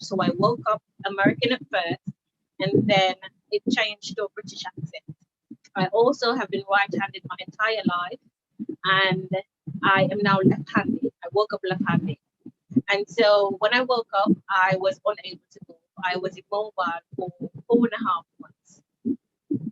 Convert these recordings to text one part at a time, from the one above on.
So I woke up American at first, and then it changed to a British accent. I also have been right-handed my entire life, and I am now left-handed. I woke up left-handed. And so when I woke up, I was unable to move. I was immobile for 4.5 months.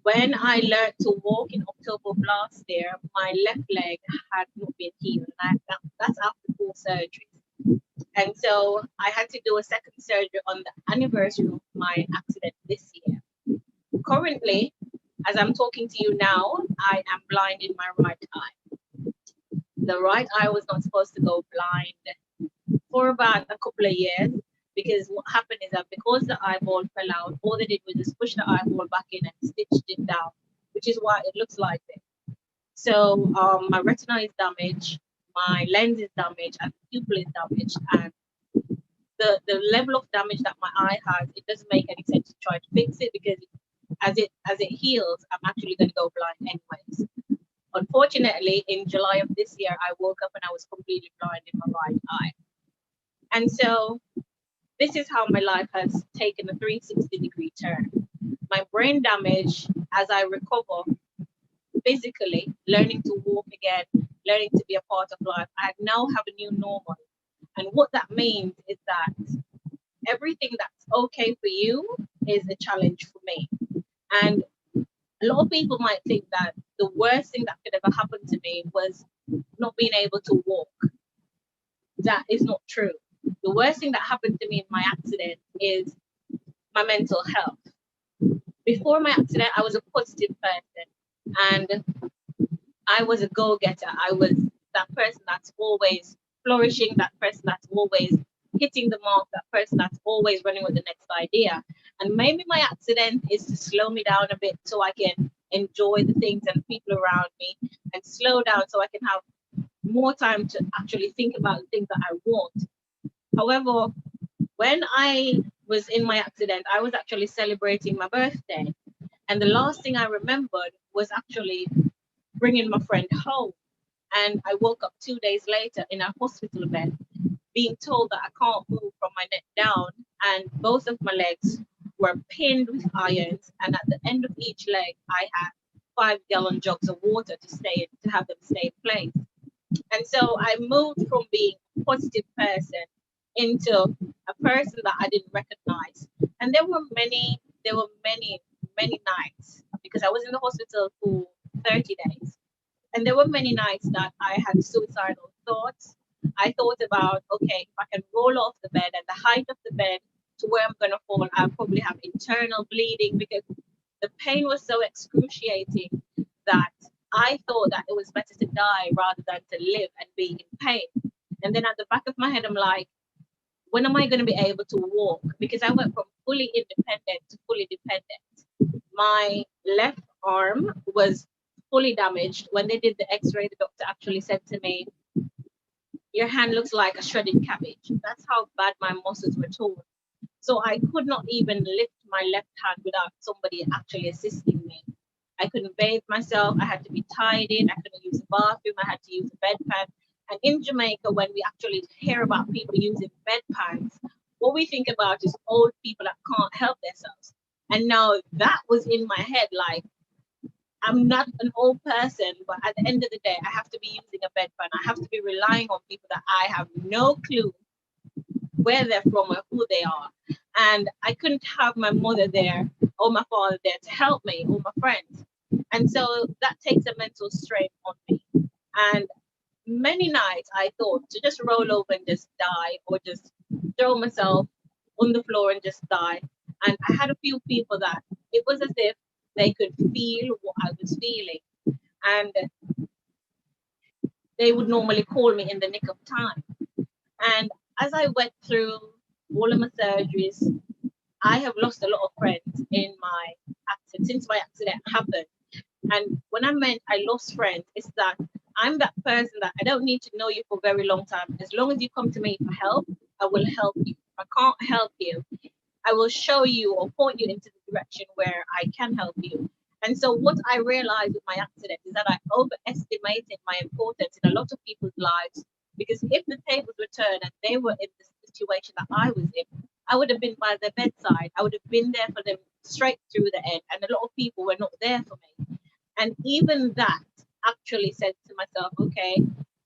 When I learned to walk in October of last year, my left leg had not been healed. And that's after 4 surgeries. And so I had to do a second surgery on the anniversary of my accident this year. Currently, as I'm talking to you now, I am blind in my right eye. The right eye was not supposed to go blind for about a couple of years, because what happened is that because the eyeball fell out, all they did was just push the eyeball back in and stitched it down, which is why it looks like this. So my retina is damaged, my lens is damaged, and the pupil is damaged, and the level of damage that my eye has, it doesn't make any sense to try to fix it, because as it heals, I'm actually going to go blind anyways. Unfortunately, in July of this year, I woke up and I was completely blind in my right eye. And so this is how my life has taken a 360-degree turn. My brain damage, as I recover physically, learning to walk again, learning to be a part of life, I now have a new normal. And what that means is that everything that's okay for you is a challenge for me. And a lot of people might think that the worst thing that could ever happen to me was not being able to walk. That is not true. The worst thing that happened to me in my accident is my mental health. Before my accident, I was a positive person, and I was a go-getter. I was that person that's always flourishing, that person that's always hitting the mark, that person that's always running with the next idea. And maybe my accident is to slow me down a bit so I can enjoy the things and people around me, and slow down so I can have more time to actually think about the things that I want. However, when I was in my accident, I was actually celebrating my birthday. And the last thing I remembered was actually bringing my friend home. And I woke up 2 days later in a hospital bed, being told that I can't move from my neck down. And both of my legs were pinned with irons. And at the end of each leg, I had 5-gallon jugs of water to have them stay in place. And so I moved from being a positive person into a person that I didn't recognize. And many nights, because I was in the hospital for 30 days. And there were many nights that I had suicidal thoughts. I thought about, okay, if I can roll off the bed, and the height of the bed to where I'm going to fall, I'll probably have internal bleeding, because the pain was so excruciating that I thought that it was better to die rather than to live and be in pain. And then at the back of my head, I'm like, when am I going to be able to walk? Because I went from fully independent to fully dependent. My left arm was fully damaged. When they did the x-ray, the doctor actually said to me, your hand looks like a shredded cabbage. That's how bad my muscles were torn. So I could not even lift my left hand without somebody actually assisting me. I couldn't bathe myself. I had to be tied in. I couldn't use the bathroom. I had to use a bedpan. And in Jamaica, when we actually hear about people using bedpans, what we think about is old people that can't help themselves. And now that was in my head, like, I'm not an old person, but at the end of the day, I have to be using a bedpan. I have to be relying on people that I have no clue where they're from or who they are. And I couldn't have my mother there or my father there to help me, or my friends. And so that takes a mental strain on me. And many nights I thought to just roll over and just die, or just throw myself on the floor and just die. And I had a few people that it was as if they could feel what I was feeling. And they would normally call me in the nick of time. And as I went through all of my surgeries, I have lost a lot of friends in my accident, since my accident happened. And when I meant I lost friends, it's that I'm that person that I don't need to know you for a very long time. As long as you come to me for help, I will help you. If I can't help you, I will show you or point you into the direction where I can help you. And so what I realized with my accident is that I overestimated my importance in a lot of people's lives, because if the tables were turned and they were in the situation that I was in, I would have been by their bedside. I would have been there for them straight through the end. And a lot of people were not there for me. And even that actually said to myself, okay,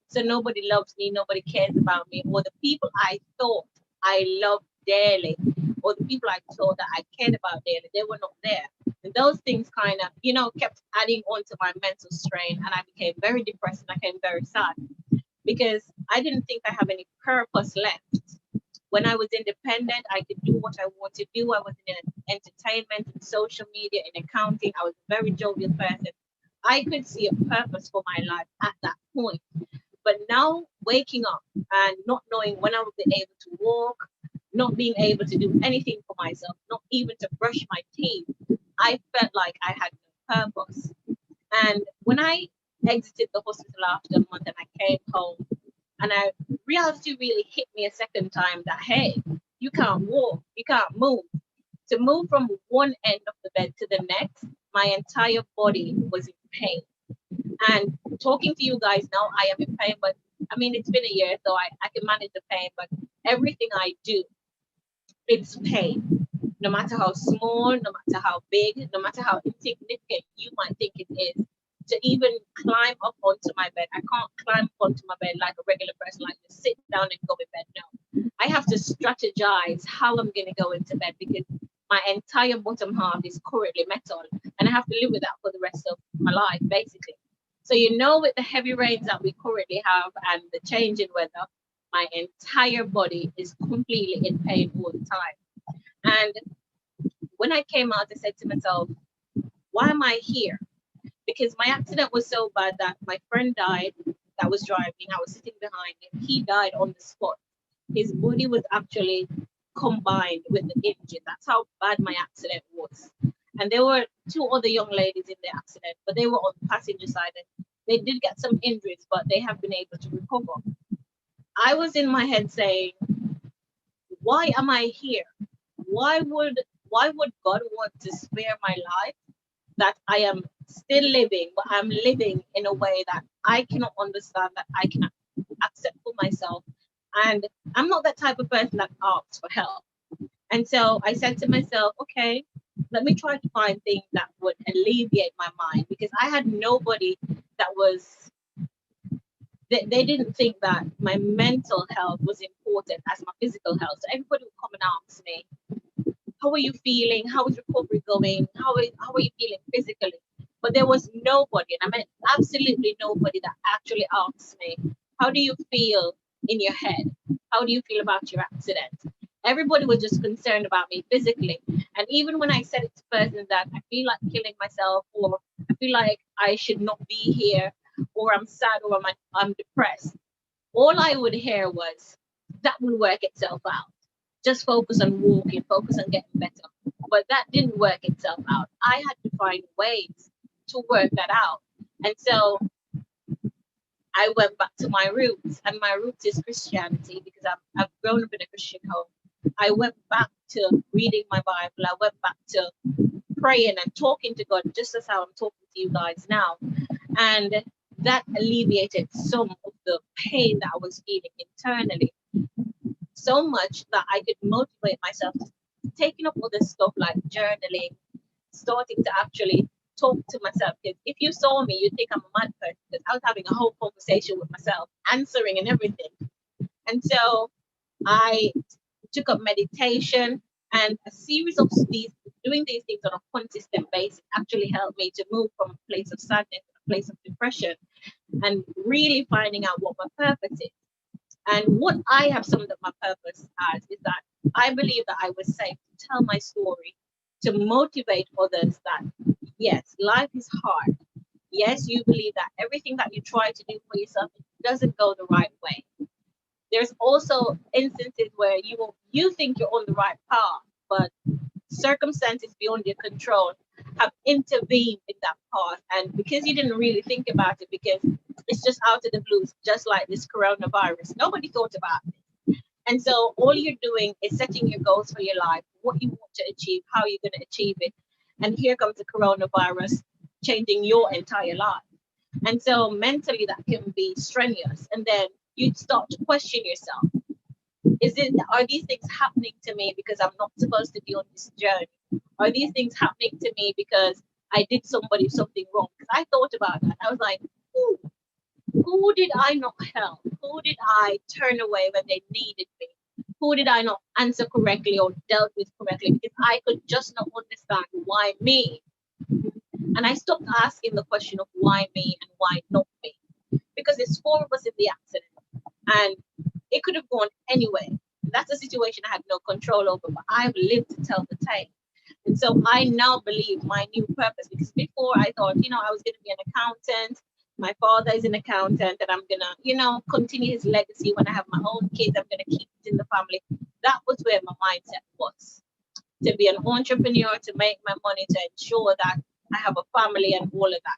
so nobody loves me, nobody cares about me, or the people I thought I loved dearly, or the people I thought that I cared about dearly, they were not there. And those things kind of, you know, kept adding on to my mental strain, and I became very depressed and I became very sad because I didn't think I have any purpose left. When I was independent, I could do what I want to do. I was in entertainment, in social media, in accounting. I was a very jovial person. I could see a purpose for my life at that point. But now waking up and not knowing when I will be able to walk, not being able to do anything for myself, not even to brush my teeth, I felt like I had no purpose. And when I exited the hospital after a month and I came home, and reality really hit me a second time that, hey, you can't walk, you can't move. To move from one end of the bed to the next, my entire body was in pain. And talking to you guys now, I am in pain, but I mean, it's been a year, so I can manage the pain, but everything I do, it's pain. No matter how small, no matter how big, no matter how insignificant you might think it is, to even climb up onto my bed. I can't climb onto my bed like a regular person, like just sit down and go in bed. No, I have to strategize how I'm going to go into bed because my entire bottom half is currently metal and I have to live with that for the rest of my life, basically. So, you know, with the heavy rains that we currently have and the change in weather, my entire body is completely in pain all the time. And when I came out, I said to myself, why am I here? Because my accident was so bad that my friend died that was driving. I was sitting behind him. He died on the spot. His body was actually combined with the engine. That's how bad my accident was. And there were two other young ladies in the accident, but they were on the passenger side. And they did get some injuries, but they have been able to recover. I was in my head saying, why am I here? Why would God want to spare my life that I am still living, but I'm living in a way that I cannot understand, that I cannot accept for myself. And I'm not that type of person that asks for help. And so I said to myself, okay, let me try to find things that would alleviate my mind because I had nobody that was, they didn't think that my mental health was important as my physical health. So everybody would come and ask me, how are you feeling? How is recovery going? How are you feeling physically? But there was nobody, and I mean absolutely nobody that actually asked me, how do you feel in your head? How do you feel about your accident? Everybody was just concerned about me physically. And even when I said it to person that I feel like killing myself, or I feel like I should not be here, or I'm sad, or I'm depressed, all I would hear was, that will work itself out. Just focus on walking, focus on getting better. But that didn't work itself out. I had to find ways to work that out. And so I went back to my roots, and my roots is Christianity because I've grown up in a Christian home. I went back to reading my Bible. I went back to praying and talking to God, just as how I'm talking to you guys now. And that alleviated some of the pain that I was feeling internally. So much that I could motivate myself to taking up all this stuff like journaling, starting to actually talk to myself. Because if you saw me, you'd think I'm a mad person because I was having a whole conversation with myself, answering and everything. And so I took up meditation, and a series of doing these things on a consistent basis actually helped me to move from a place of sadness to a place of depression and really finding out what my purpose is. And what I have summed up my purpose as is that I believe that I was saved to tell my story, to motivate others that, yes, life is hard. Yes, you believe that everything that you try to do for yourself doesn't go the right way. There's also instances where you think you're on the right path, but circumstances beyond your control have intervened in that path. And because you didn't really think about it, because it's just out of the blues, just like this coronavirus, nobody thought about it. And so all you're doing is setting your goals for your life, what you want to achieve, how you're going to achieve it. And here comes the coronavirus changing your entire life. And so mentally that can be strenuous. And then you start to question yourself. Are these things happening to me because I'm not supposed to be on this journey? Are these things happening to me because I did somebody something wrong? Because I thought about that. I was like, who did I not help? Who did I turn away when they needed me? Who did I not answer correctly or dealt with correctly? Because I could just not understand why me. And I stopped asking the question of why me and why not me. Because there's four of us in the accident and it could have gone anywhere. That's a situation I had no control over, but I've lived to tell the tale. And so I now believe my new purpose, because before I thought, I was going to be an accountant. My father is an accountant, and I'm going to, continue his legacy. When I have my own kids, I'm going to keep it in the family. That was where my mindset was, to be an entrepreneur, to make my money, to ensure that I have a family and all of that.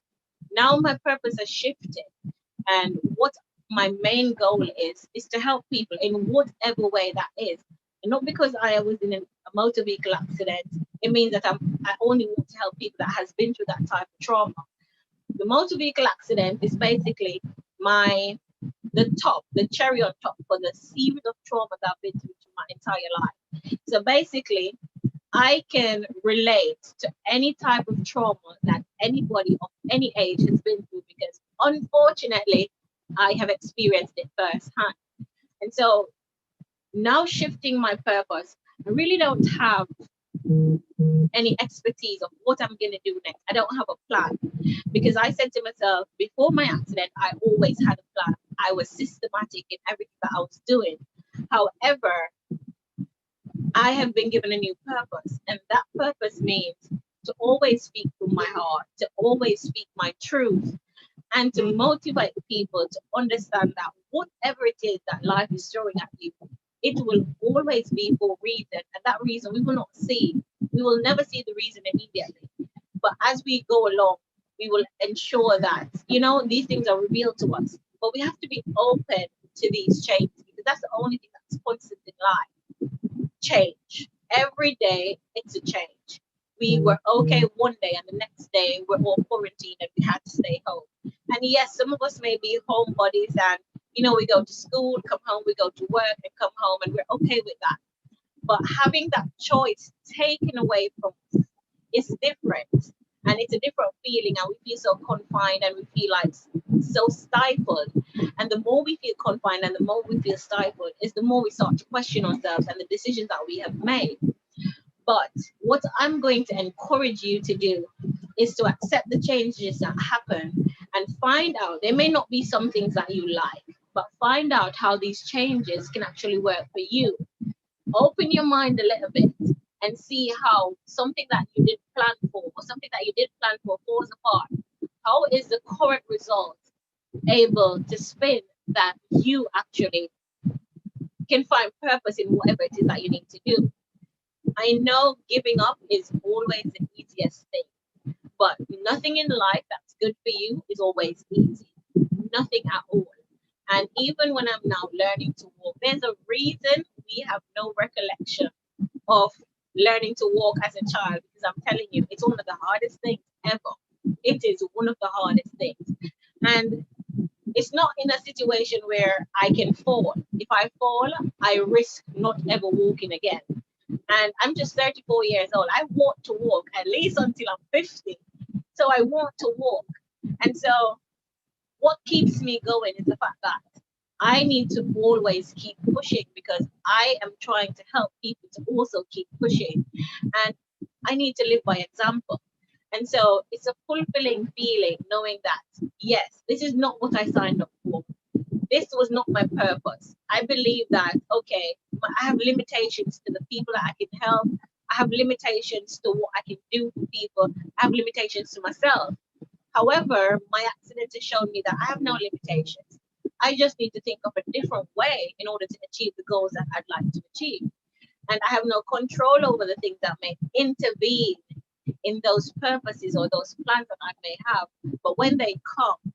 Now my purpose has shifted. And what my main goal is to help people in whatever way that is. And not because I was in a motor vehicle accident, it means that I only want to help people that has been through that type of trauma. The motor vehicle accident is basically the cherry on top for the series of trauma that I've been through my entire life. So basically, I can relate to any type of trauma that anybody of any age has been through, because unfortunately, I have experienced it firsthand. And so now shifting my purpose, I really don't have any expertise of what I'm going to do next. I don't have a plan, because I said to myself, before my accident, I always had a plan. I was systematic in everything that I was doing. However, I have been given a new purpose, and that purpose means to always speak from my heart, to always speak my truth, and to motivate people to understand that whatever it is that life is throwing at you, it will always be for a reason, and that reason we will not see. We will never see the reason immediately. But as we go along, we will ensure that, these things are revealed to us. But we have to be open to these changes, because that's the only thing that's constant in life. Change. Every day, it's a change. We were okay one day, and the next day, we're all quarantined and we had to stay home. And yes, some of us may be homebodies, and we go to school, come home, we go to work and come home, and we're okay with that. But having that choice taken away from us is different, and it's a different feeling, and we feel so confined and we feel like so stifled. And the more we feel confined and the more we feel stifled is the more we start to question ourselves and the decisions that we have made. But what I'm going to encourage you to do is to accept the changes that happen and find out. There may not be some things that you like, but find out how these changes can actually work for you. Open your mind a little bit and see how something that you didn't plan for, or something that you did plan for, falls apart. How is the current result able to spin that you actually can find purpose in whatever it is that you need to do? I know giving up is always the easiest thing, but nothing in life that's good for you is always easy. Nothing at all. And even when I'm now learning to walk, there's a reason we have no recollection of learning to walk as a child, because I'm telling you, it's one of the hardest things ever. It is one of the hardest things. And it's not in a situation where I can fall. If I fall, I risk not ever walking again. And I'm just 34 years old. I want to walk at least until I'm 50. So I want to walk. And so what keeps me going is the fact that I need to always keep pushing, because I am trying to help people to also keep pushing. And I need to live by example. And so it's a fulfilling feeling knowing that, yes, this is not what I signed up for. This was not my purpose. I believe that, okay, I have limitations to the people that I can help. I have limitations to what I can do for people. I have limitations to myself. However, my accident has shown me that I have no limitations. I just need to think of a different way in order to achieve the goals that I'd like to achieve. And I have no control over the things that may intervene in those purposes or those plans that I may have. But when they come,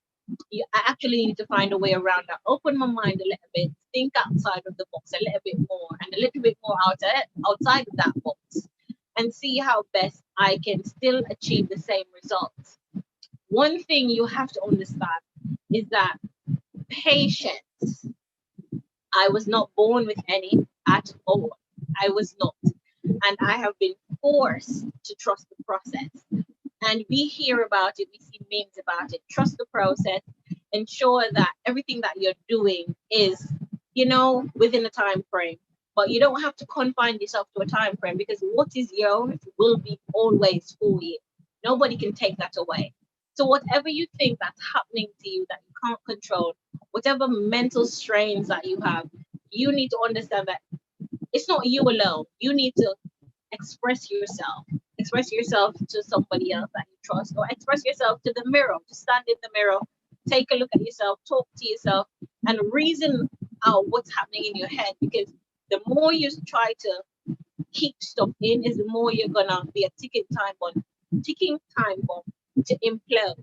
I actually need to find a way around that. Open my mind a little bit, think outside of the box a little bit more, and a little bit more outside of that box, and see how best I can still achieve the same results. One thing you have to understand is that patience, I was not born with any. at all. I was not. And I have been forced to trust the process. And we hear about it, we see memes about it. Trust the process, ensure that everything that you're doing is, within a time frame. But you don't have to confine yourself to a time frame, because what is yours will be always for you. Nobody can take that away. So whatever you think that's happening to you that you can't control, whatever mental strains that you have, you need to understand that it's not you alone. You need to express yourself. Express yourself to somebody else that you trust, or express yourself to the mirror. Just stand in the mirror, take a look at yourself, talk to yourself, and reason out what's happening in your head. Because the more you try to keep stuff in, is the more you're gonna be a ticking time bomb to implode.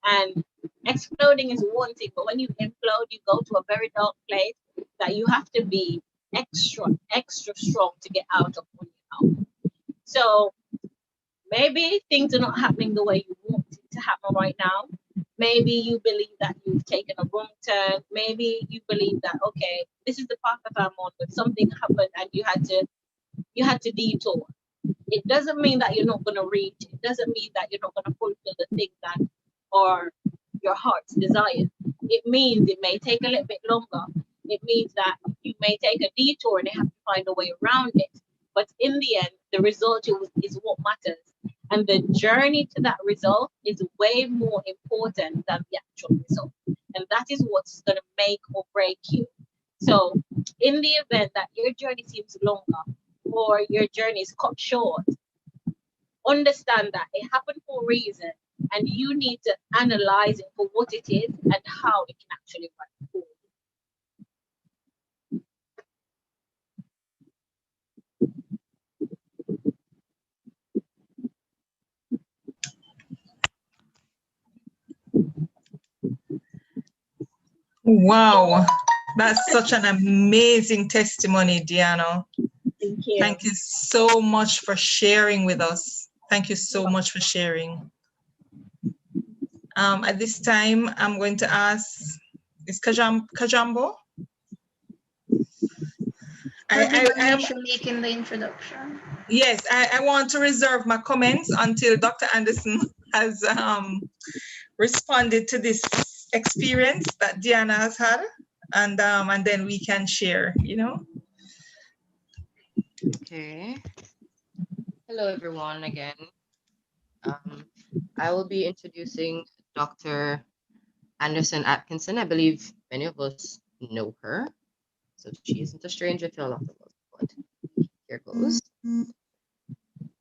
And exploding is one thing, but when you implode, you go to a very dark place that you have to be extra strong to get out of on your own. So maybe things are not happening the way you want it to happen right now. Maybe you believe that you've taken a wrong turn. Maybe you believe that, okay, this is the path that I'm on, but something happened and you had to detour. It doesn't mean that you're not going to reach. It doesn't mean that you're not going to fulfill the things that are your heart's desire. It means it may take a little bit longer. It means that you may take a detour and you have to find a way around it. But in the end, the result is what matters. And the journey to that result is way more important than the actual result. And that is what's going to make or break you. So, in the event that your journey seems longer or your journey is cut short, understand that it happened for a reason, and you need to analyze it for what it is and how it can actually work for Wow, that's such an amazing testimony, Deana. you. Thank you. Thank you so much for sharing with us. Thank you so much for sharing. At this time, I'm going to ask, is Kajambo? I should make in the introduction. Yes, I want to reserve my comments until Dr. Anderson has responded to this experience that Deana has had, and then we can share, Okay. Hello, everyone, again. I will be introducing Dr. Anderson Atkinson. I believe many of us know her, so she isn't a stranger to a lot of us, but here goes.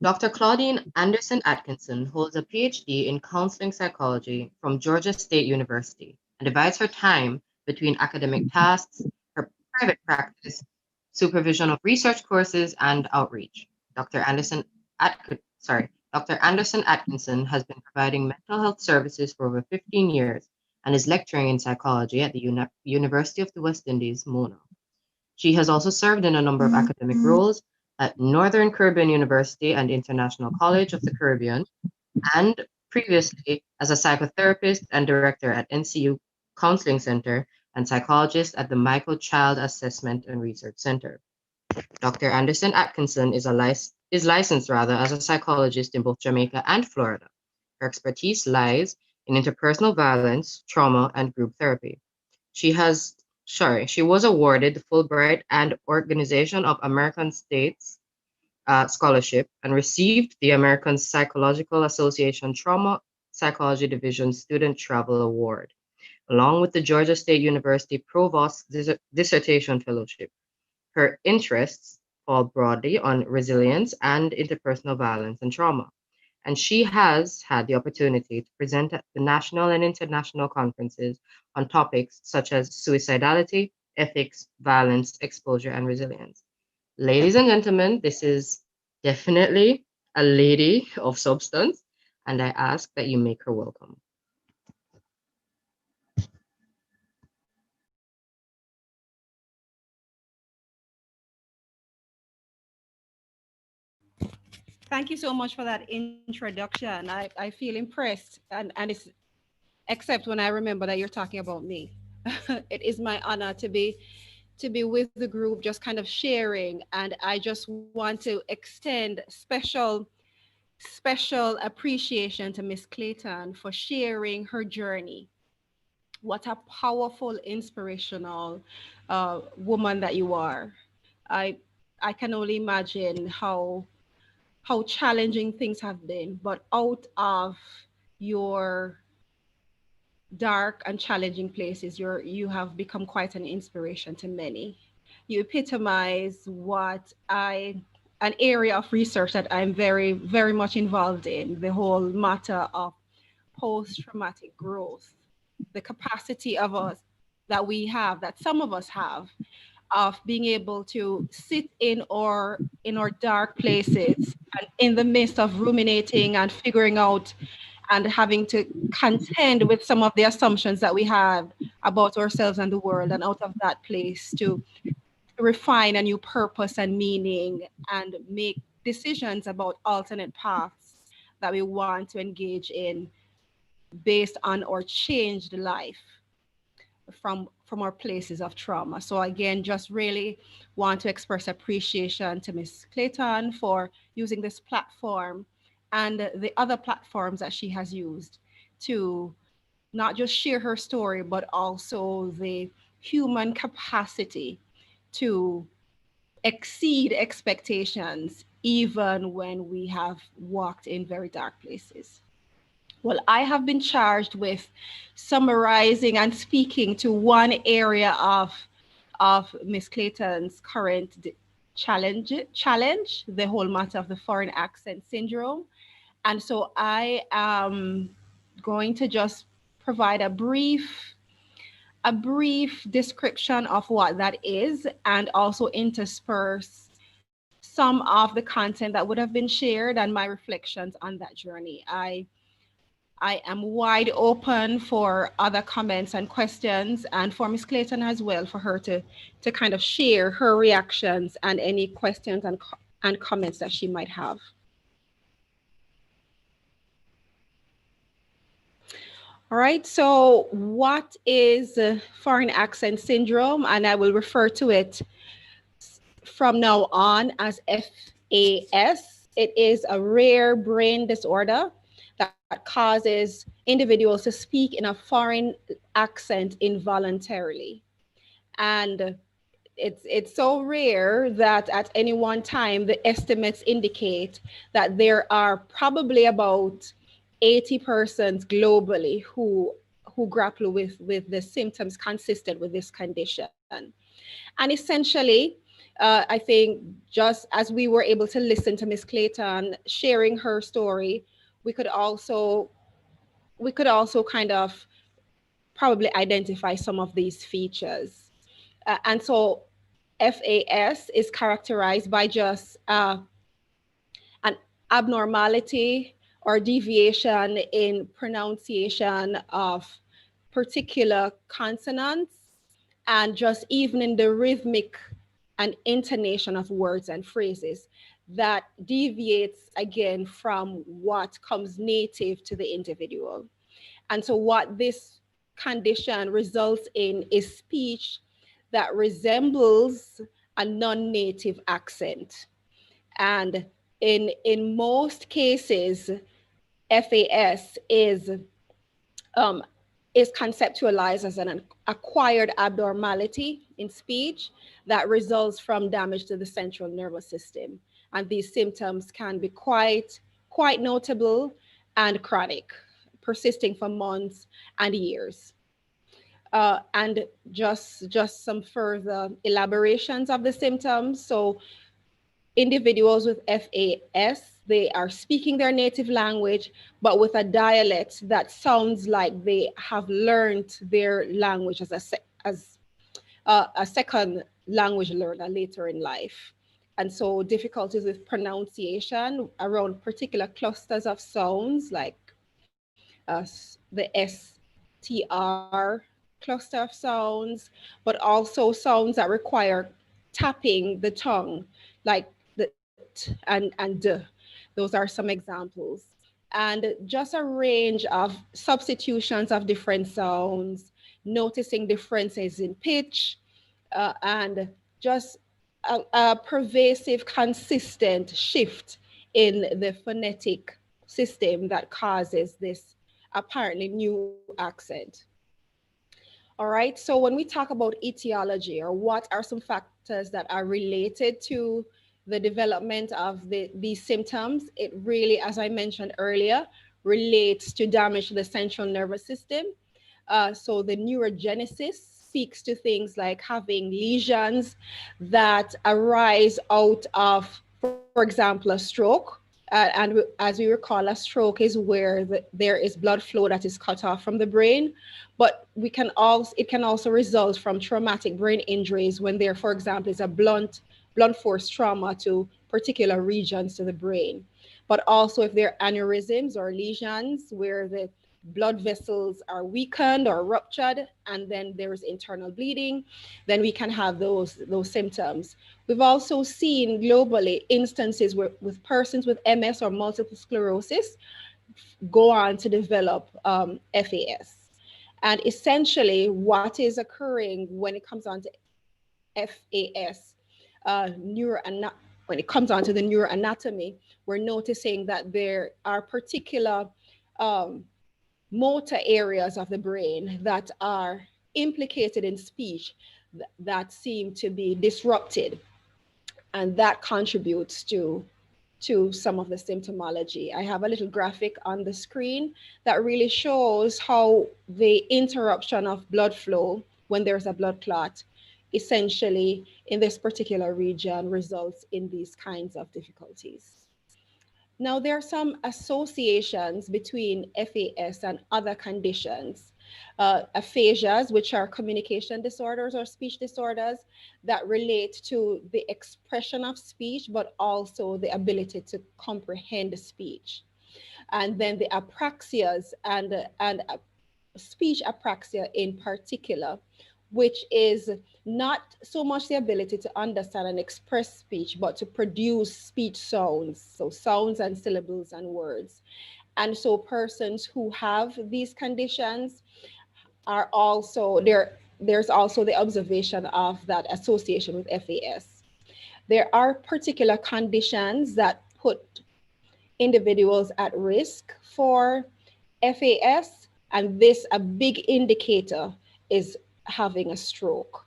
Dr. Claudine Anderson Atkinson holds a PhD in counseling psychology from Georgia State University and divides her time between academic tasks, her private practice, supervision of research courses, and outreach. Dr. Anderson Atkinson has been providing mental health services for over 15 years and is lecturing in psychology at the University of the West Indies, Mona. She has also served in a number of academic roles at Northern Caribbean University and International College of the Caribbean, and previously as a psychotherapist and director at NCU Counseling Center and psychologist at the Michael Child Assessment and Research Center. Dr. Anderson Atkinson is licensed as a psychologist in both Jamaica and Florida. Her expertise lies in interpersonal violence, trauma, and group therapy. She was awarded the Fulbright and Organization of American States Scholarship and received the American Psychological Association Trauma Psychology Division Student Travel Award, along with the Georgia State University Provost Dissertation Fellowship. Her interests fall broadly on resilience and interpersonal violence and trauma, and she has had the opportunity to present at the national and international conferences on topics such as suicidality, ethics, violence, exposure, and resilience. Ladies and gentlemen, this is definitely a lady of substance, and I ask that you make her welcome. Thank you so much for that introduction. I feel impressed, and it's except when I remember that you're talking about me. It is my honor to be to be with the group, just kind of sharing. And I just want to extend special appreciation to Miss Clayton for sharing her journey. What a powerful, inspirational woman that you are. I I can only imagine how challenging things have been, but out of your dark and challenging places, you have become quite an inspiration to many. You epitomize what I an area of research that I'm very, very much involved in, the whole matter of post-traumatic growth, the capacity of us that we have, that some of us have, of being able to sit in our dark places and in the midst of ruminating and figuring out and having to contend with some of the assumptions that we have about ourselves and the world, and out of that place to refine a new purpose and meaning and make decisions about alternate paths that we want to engage in based on our changed life from our places of trauma. So again, just really want to express appreciation to Miss Clayton for using this platform and the other platforms that she has used to not just share her story, but also the human capacity to exceed expectations, even when we have walked in very dark places. Well, I have been charged with summarizing and speaking to one area of Miss Clayton's current challenge, the whole matter of the foreign accent syndrome. And so I am going to just provide a brief description of what that is, and also intersperse some of the content that would have been shared and my reflections on that journey. I am wide open for other comments and questions, and for Ms. Clayton as well, for her to kind of share her reactions and any questions and comments that she might have. All right, so what is foreign accent syndrome? And I will refer to it from now on as FAS. It is a rare brain disorder that causes individuals to speak in a foreign accent involuntarily. And it's so rare that at any one time, the estimates indicate that there are probably about 80 persons globally who grapple with the symptoms consistent with this condition. And essentially, I think just as we were able to listen to Miss Clayton sharing her story, we could also kind of probably identify some of these features. And so FAS is characterized by just an abnormality or deviation in pronunciation of particular consonants, and just even in the rhythmic and intonation of words and phrases that deviates again from what comes native to the individual. And so what this condition results in is speech that resembles a non-native accent. And in most cases, FAS is conceptualized as an acquired abnormality in speech that results from damage to the central nervous system. And these symptoms can be quite notable and chronic, persisting for months and years. And just some further elaborations of the symptoms. So individuals with FAS, they are speaking their native language, but with a dialect that sounds like they have learned their language as a second language learner later in life. And so difficulties with pronunciation around particular clusters of sounds, like the STR cluster of sounds, but also sounds that require tapping the tongue, like the t and d. Those are some examples. And just a range of substitutions of different sounds, noticing differences in pitch, and just a pervasive, consistent shift in the phonetic system that causes this apparently new accent. All right, so when we talk about etiology, or what are some factors that are related to the development of these symptoms, it really, as I mentioned earlier, relates to damage to the central nervous system. So the neurogenesis speaks to things like having lesions that arise out of, for example, a stroke. And as we recall, a stroke is where there is blood flow that is cut off from the brain. But it can also result from traumatic brain injuries when there, for example, is a blunt force trauma to particular regions to the brain. But also if there are aneurysms or lesions where the blood vessels are weakened or ruptured, and then there is internal bleeding, then we can have those symptoms. We've also seen globally instances where with persons with MS or multiple sclerosis go on to develop FAS. And essentially what is occurring when it comes on to FAS, when it comes on to the neuroanatomy, we're noticing that there are particular motor areas of the brain that are implicated in speech that seem to be disrupted, and that contributes to some of the symptomology. I have a little graphic on the screen that really shows how the interruption of blood flow when there's a blood clot essentially in this particular region results in these kinds of difficulties. Now, there are some associations between FAS and other conditions. Aphasias, which are communication disorders or speech disorders that relate to the expression of speech, but also the ability to comprehend speech. And then the apraxias and speech apraxia in particular, which is not so much the ability to understand and express speech, but to produce speech sounds, so sounds and syllables and words. And so persons who have these conditions are also there's also the observation of that association with FAS. There are particular conditions that put individuals at risk for FAS, and this, a big indicator, is having a stroke.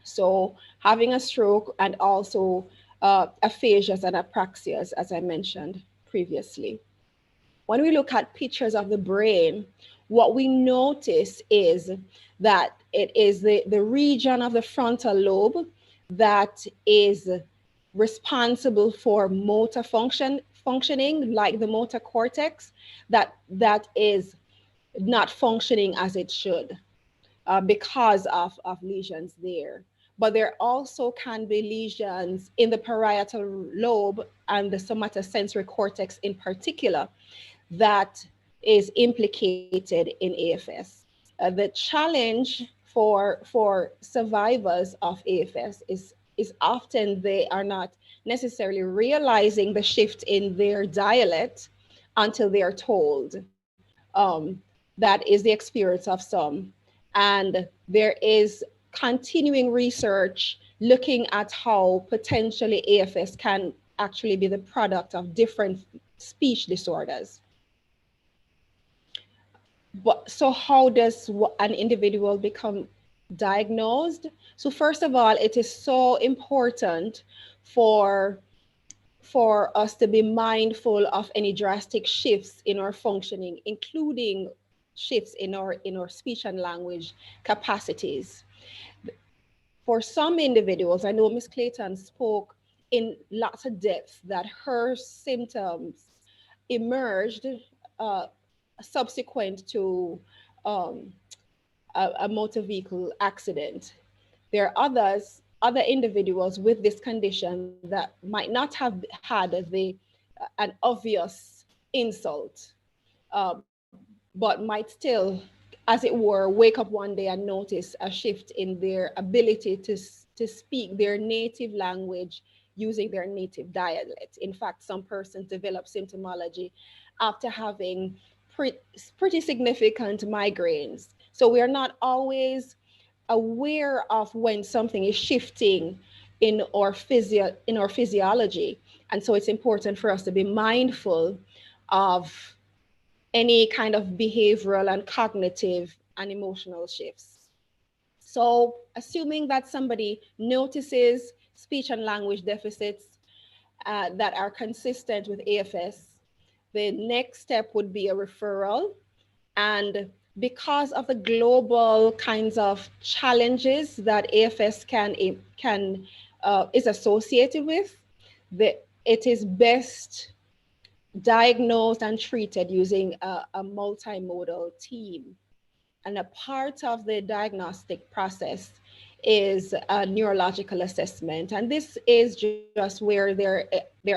So having a stroke and also aphasias and apraxias, as I mentioned previously. When we look at pictures of the brain, what we notice is that it is the region of the frontal lobe that is responsible for motor functioning, like the motor cortex, that is not functioning as it should because of lesions there. But there also can be lesions in the parietal lobe and the somatosensory cortex in particular that is implicated in AFS. The challenge for survivors of AFS is often they are not necessarily realizing the shift in their dialect until they are told. That is the experience of some. And there is continuing research looking at how potentially AFS can actually be the product of different speech disorders. But so how does an individual become diagnosed? So first of all, it is so important for us to be mindful of any drastic shifts in our functioning, including shifts in our speech and language capacities. For some individuals, I know Ms. Clayton spoke in lots of depth that her symptoms emerged subsequent to a motor vehicle accident. There are other individuals with this condition that might not have had an obvious insult, but might still, as it were, wake up one day and notice a shift in their ability to speak their native language using their native dialect. In fact, some persons develop symptomology after having pretty significant migraines. So we are not always aware of when something is shifting in our physiology. And so it's important for us to be mindful of any kind of behavioral and cognitive and emotional shifts. So assuming that somebody notices speech and language deficits that are consistent with AFS, the next step would be a referral. And because of the global kinds of challenges that AFS is associated with, it is best diagnosed and treated using a multimodal team. And a part of the diagnostic process is a neurological assessment. And this is just where there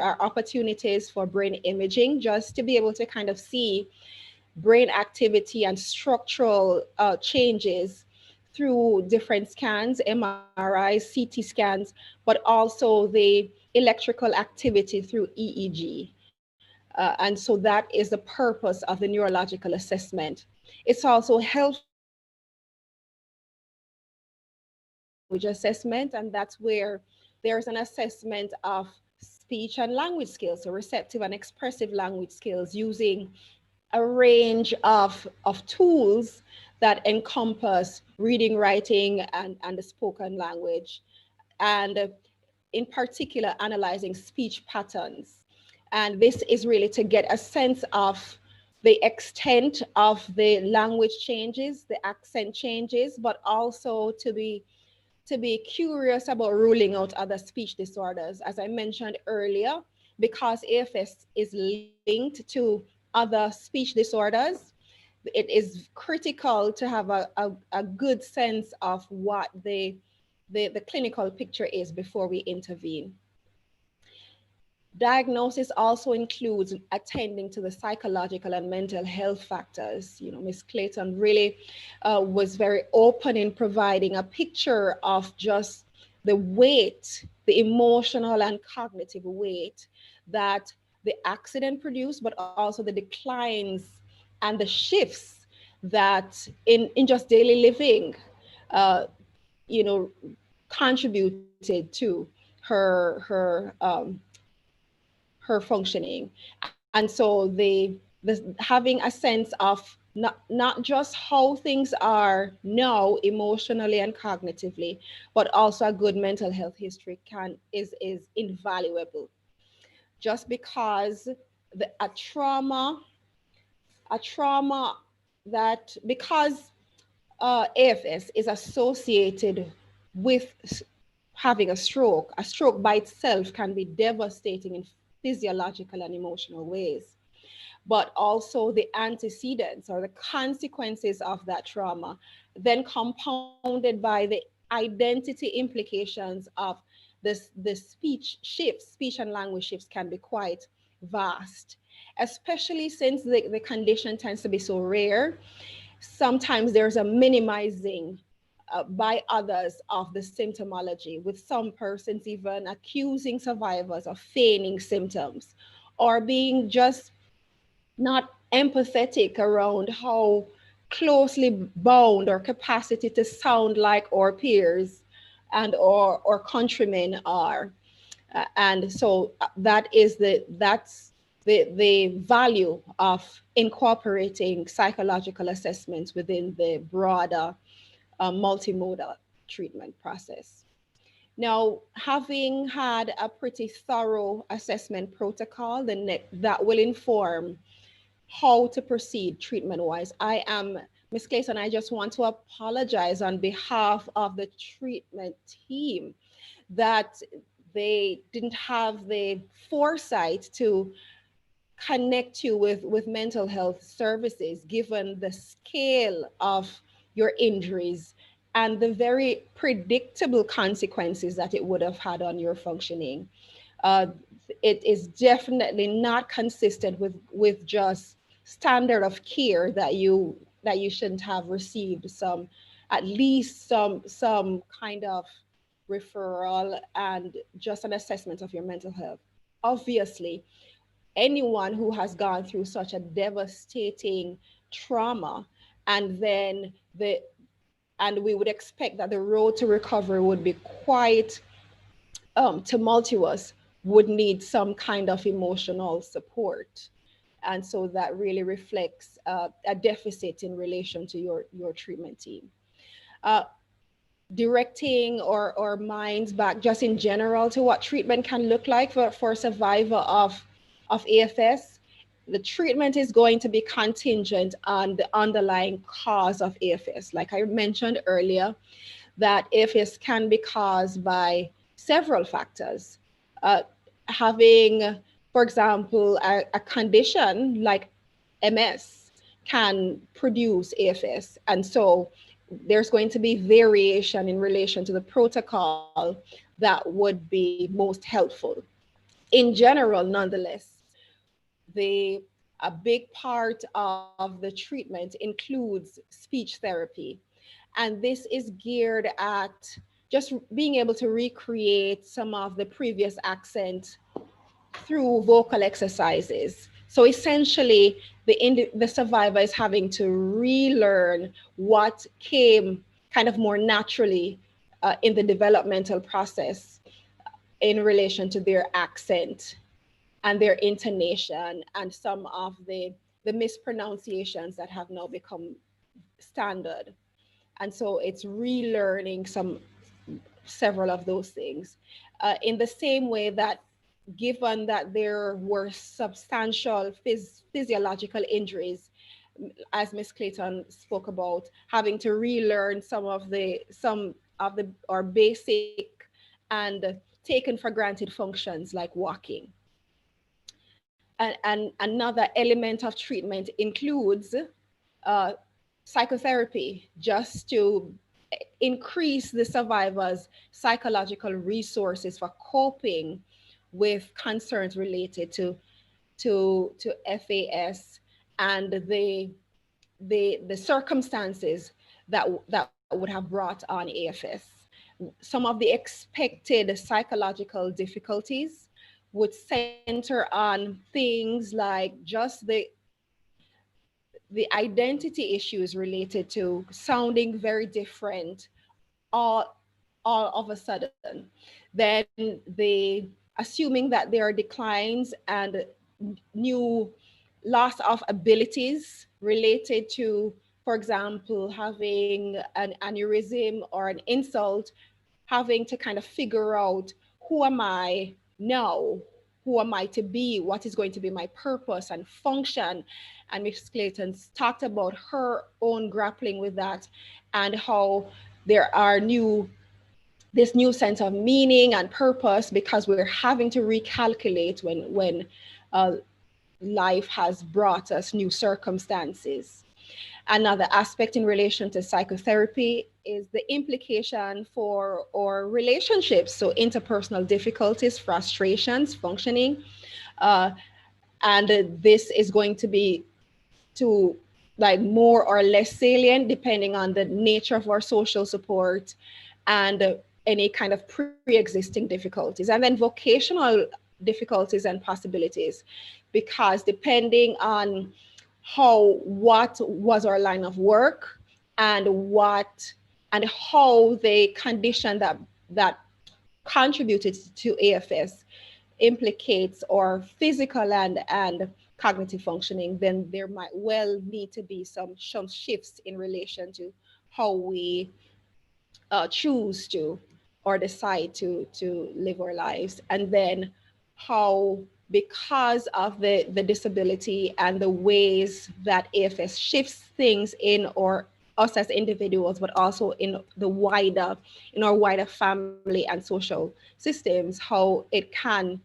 are opportunities for brain imaging, just to be able to kind of see brain activity and structural changes through different scans, MRIs, CT scans, but also the electrical activity through EEG. And so that is the purpose of the neurological assessment. It's also helpful to perform a language assessment, and that's where there's an assessment of speech and language skills, so receptive and expressive language skills, using a range of tools that encompass reading, writing, and the spoken language, and in particular, analyzing speech patterns. And this is really to get a sense of the extent of the language changes, the accent changes, but also to be curious about ruling out other speech disorders. As I mentioned earlier, because AFS is linked to other speech disorders, it is critical to have a good sense of what the clinical picture is before we intervene. Diagnosis also includes attending to the psychological and mental health factors. You know, Ms. Clayton really was very open in providing a picture of just the weight, the emotional and cognitive weight that the accident produced, but also the declines and the shifts that in just daily living, uh, you know, contributed to her functioning. And so having a sense of not just how things are now emotionally and cognitively, but also a good mental health history is invaluable. Just because a trauma that because AFS is associated with having a stroke by itself can be devastating in physiological and emotional ways. But also the antecedents or the consequences of that trauma, then compounded by the identity implications of the speech shifts, speech and language shifts can be quite vast, especially since the condition tends to be so rare. Sometimes there's a minimizing by others of the symptomology, with some persons even accusing survivors of feigning symptoms or being just not empathetic around how closely bound or capacity to sound like our peers and or countrymen are. And so that's the value of incorporating psychological assessments within the broader multimodal treatment process. Now, having had a pretty thorough assessment protocol, that will inform how to proceed treatment-wise. I am, Ms. Clayton, I just want to apologize on behalf of the treatment team that they didn't have the foresight to connect you with mental health services, given the scale of your injuries and the very predictable consequences that it would have had on your functioning. Uh, it is definitely not consistent with just standard of care that you shouldn't have received at least some kind of referral and just an assessment of your mental health. Obviously, anyone who has gone through such a devastating trauma and then and we would expect that the road to recovery would be quite tumultuous, would need some kind of emotional support. And so that really reflects a deficit in relation to your treatment team. Uh, Directing or minds back just in general to what treatment can look like for a survivor of AFS. The treatment is going to be contingent on the underlying cause of AFS. Like I mentioned earlier, that AFS can be caused by several factors. Having, for example, a condition like MS can produce AFS. And so there's going to be variation in relation to the protocol that would be most helpful. In general, nonetheless, a big part of the treatment includes speech therapy. And this is geared at just being able to recreate some of the previous accent through vocal exercises. So essentially, the survivor is having to relearn what came kind of more naturally in the developmental process in relation to their accent and their intonation and some of the mispronunciations that have now become standard. And so it's relearning several of those things. In the same way that, given that there were substantial physiological injuries, as Ms. Clayton spoke about, having to relearn some of the our basic and taken for granted functions like walking. And another element of treatment includes psychotherapy, just to increase the survivor's psychological resources for coping with concerns related to FAS and the circumstances that would have brought on AFS. Some of the expected psychological difficulties would center on things like just the identity issues related to sounding very different all of a sudden. Then assuming that there are declines and new loss of abilities related to, for example, having an aneurysm or an insult, having to kind of figure out, who am I now? Who am I to be? What is going to be my purpose and function? And Ms. Clayton talked about her own grappling with that and how there are this new sense of meaning and purpose because we're having to recalculate when life has brought us new circumstances. Another aspect in relation to psychotherapy is the implication for our relationships, so interpersonal difficulties, frustrations, functioning. And this is going to be like more or less salient depending on the nature of our social support and any kind of pre-existing difficulties. And then vocational difficulties and possibilities, because depending on what was our line of work and how the condition that contributed to AFS implicates our physical and cognitive functioning, then there might well need to be some shifts in relation to how we choose to or decide to live our lives. And then how, because of the disability and the ways that AFS shifts things in us as individuals, but also in our wider family and social systems, how it can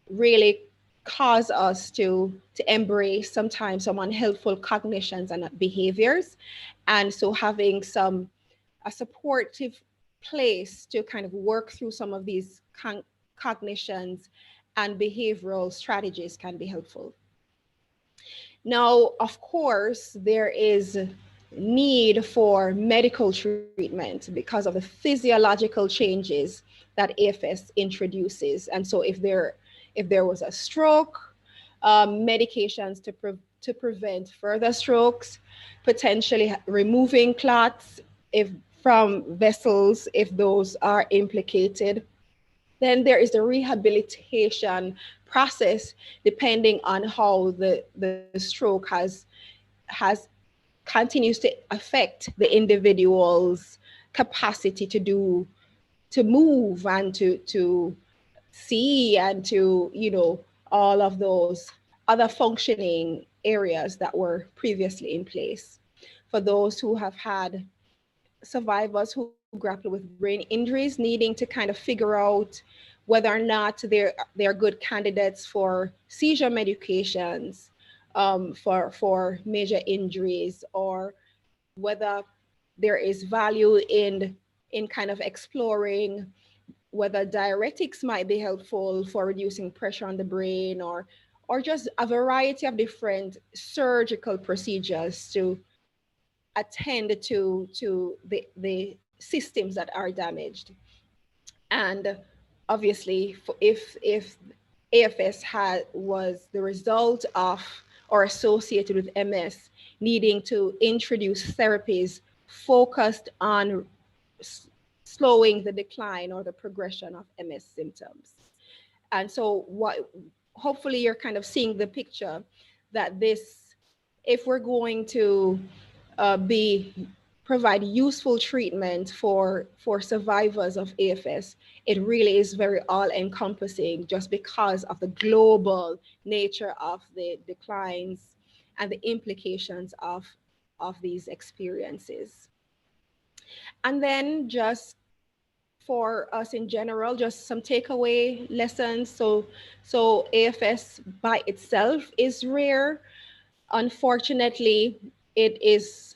really cause us to embrace sometimes some unhelpful cognitions and behaviors. And so having a supportive place to kind of work through some of these cognitions and behavioral strategies can be helpful. Now, of course, there is need for medical treatment because of the physiological changes that AFS introduces. And so if there was a stroke, medications to prevent further strokes, potentially removing clots, if from vessels if those are implicated. Then there is the rehabilitation process, depending on how the stroke has continues to affect the individual's capacity to do, to move and to see and to, you know, all of those other functioning areas that were previously in place. For those who have had survivors who grapple with brain injuries, needing to kind of figure out whether or not they're good candidates for seizure medications, for major injuries, or whether there is value in kind of exploring whether diuretics might be helpful for reducing pressure on the brain, or just a variety of different surgical procedures to attend to the systems that are damaged. And obviously, if AFS was the result of or associated with MS, needing to introduce therapies focused on slowing the decline or the progression of MS symptoms. And so what, hopefully you're kind of seeing the picture that this, if we're going to be provide useful treatment for survivors of AFS, it really is very all encompassing, just because of the global nature of the declines and the implications of these experiences. And then just for us in general, just some takeaway lessons. So AFS by itself is rare. Unfortunately,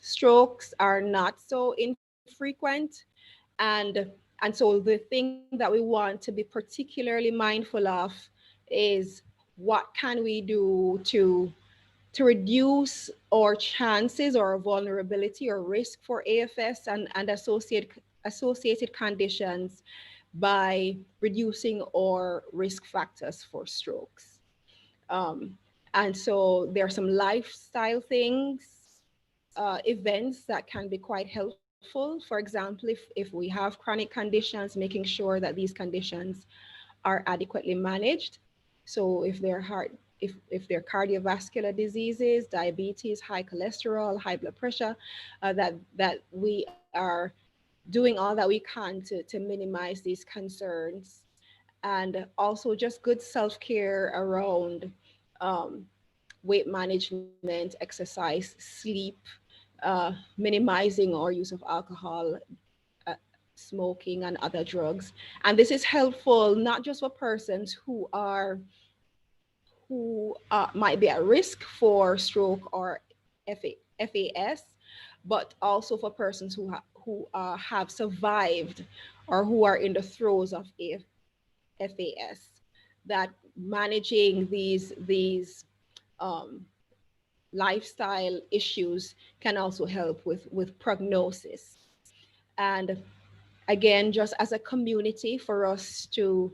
strokes are not so infrequent. And so the thing that we want to be particularly mindful of is what can we do to reduce our chances or vulnerability or risk for AFS and associated conditions by reducing our risk factors for strokes. And so there are some lifestyle things, events that can be quite helpful. For example, if we have chronic conditions, making sure that these conditions are adequately managed. So if they're cardiovascular diseases, diabetes, high cholesterol, high blood pressure, that we are doing all that we can to minimize these concerns. And also just good self-care around weight management, exercise, sleep, minimizing our use of alcohol, uh, smoking, and other drugs. And this is helpful not just for persons who might be at risk for stroke or FAS, but also for persons who have survived or who are in the throes of FAS. That managing these lifestyle issues can also help with prognosis. And again, just as a community, for us to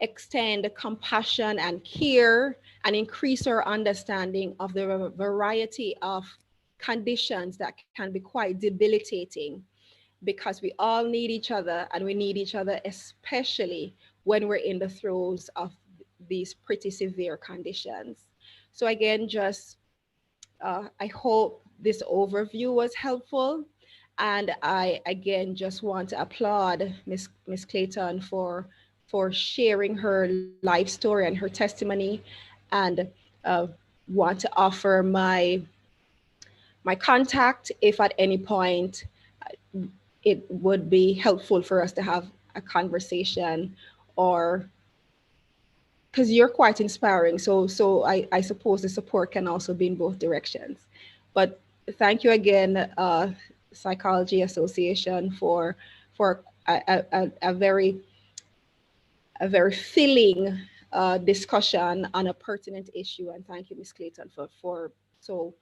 extend compassion and care and increase our understanding of the variety of conditions that can be quite debilitating, because we all need each other, and we need each other especially when we're in the throes of these pretty severe conditions. So again, just I hope this overview was helpful. And I, again, just want to applaud Miss Clayton for sharing her life story and her testimony, and want to offer my contact if at any point it would be helpful for us to have a conversation, or because you're quite inspiring. So I suppose the support can also be in both directions. But thank you again, Psychology Association, for a very filling discussion on a pertinent issue. And thank you, Ms. Clayton, for so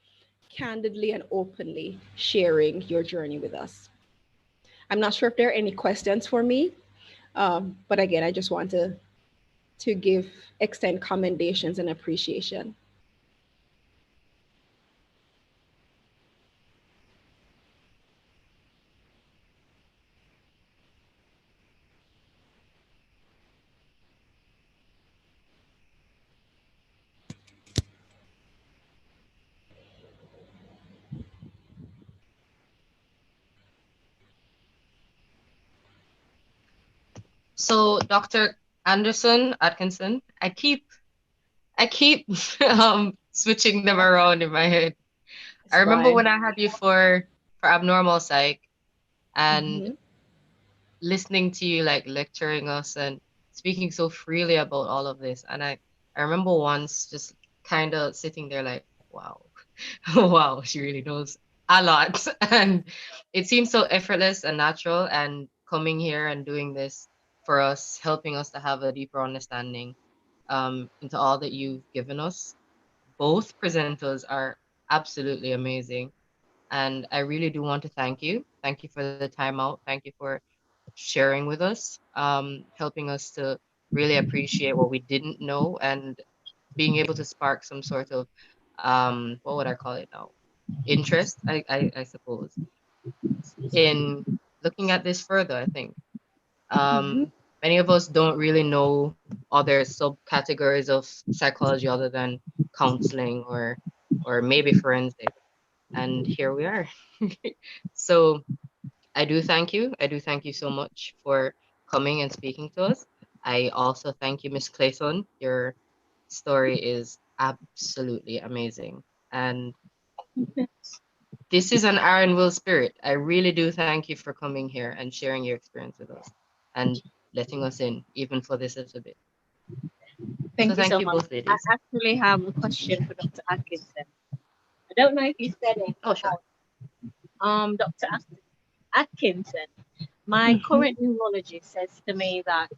candidly and openly sharing your journey with us. I'm not sure if there are any questions for me, but again, I just want to extend commendations and appreciation. So Dr. Anderson Atkinson, I keep switching them around in my head. I That's remember fine. when I had you for abnormal psych and Mhm. listening to you like lecturing us and speaking so freely about all of this. And I remember once just kind of sitting there like, wow, wow, she really knows a lot. And it seems so effortless and natural. And coming here and doing this for us, helping us to have a deeper understanding into all that you've given us. Both presenters are absolutely amazing. And I really do want to thank you. Thank you for the time out. Thank you for sharing with us, helping us to really appreciate what we didn't know and being able to spark some sort of, what would I call it now? Interest, I suppose, in looking at this further, I think. Mhm. Many of us don't really know other subcategories of psychology other than counseling or maybe forensic. And here we are. So I do thank you. I do thank you so much for coming and speaking to us. I also thank you, Miss Clayton. Your story is absolutely amazing. And this is an Iron Will spirit. I really do thank you for coming here and sharing your experience with us and letting us in, even for this little bit. So Thank you thank so you much. both I ladies. actually have a question for Dr. Atkinson. I don't know if you said it Oh, sure. before. Dr. Atkinson, my Mhm. current neurologist says to me that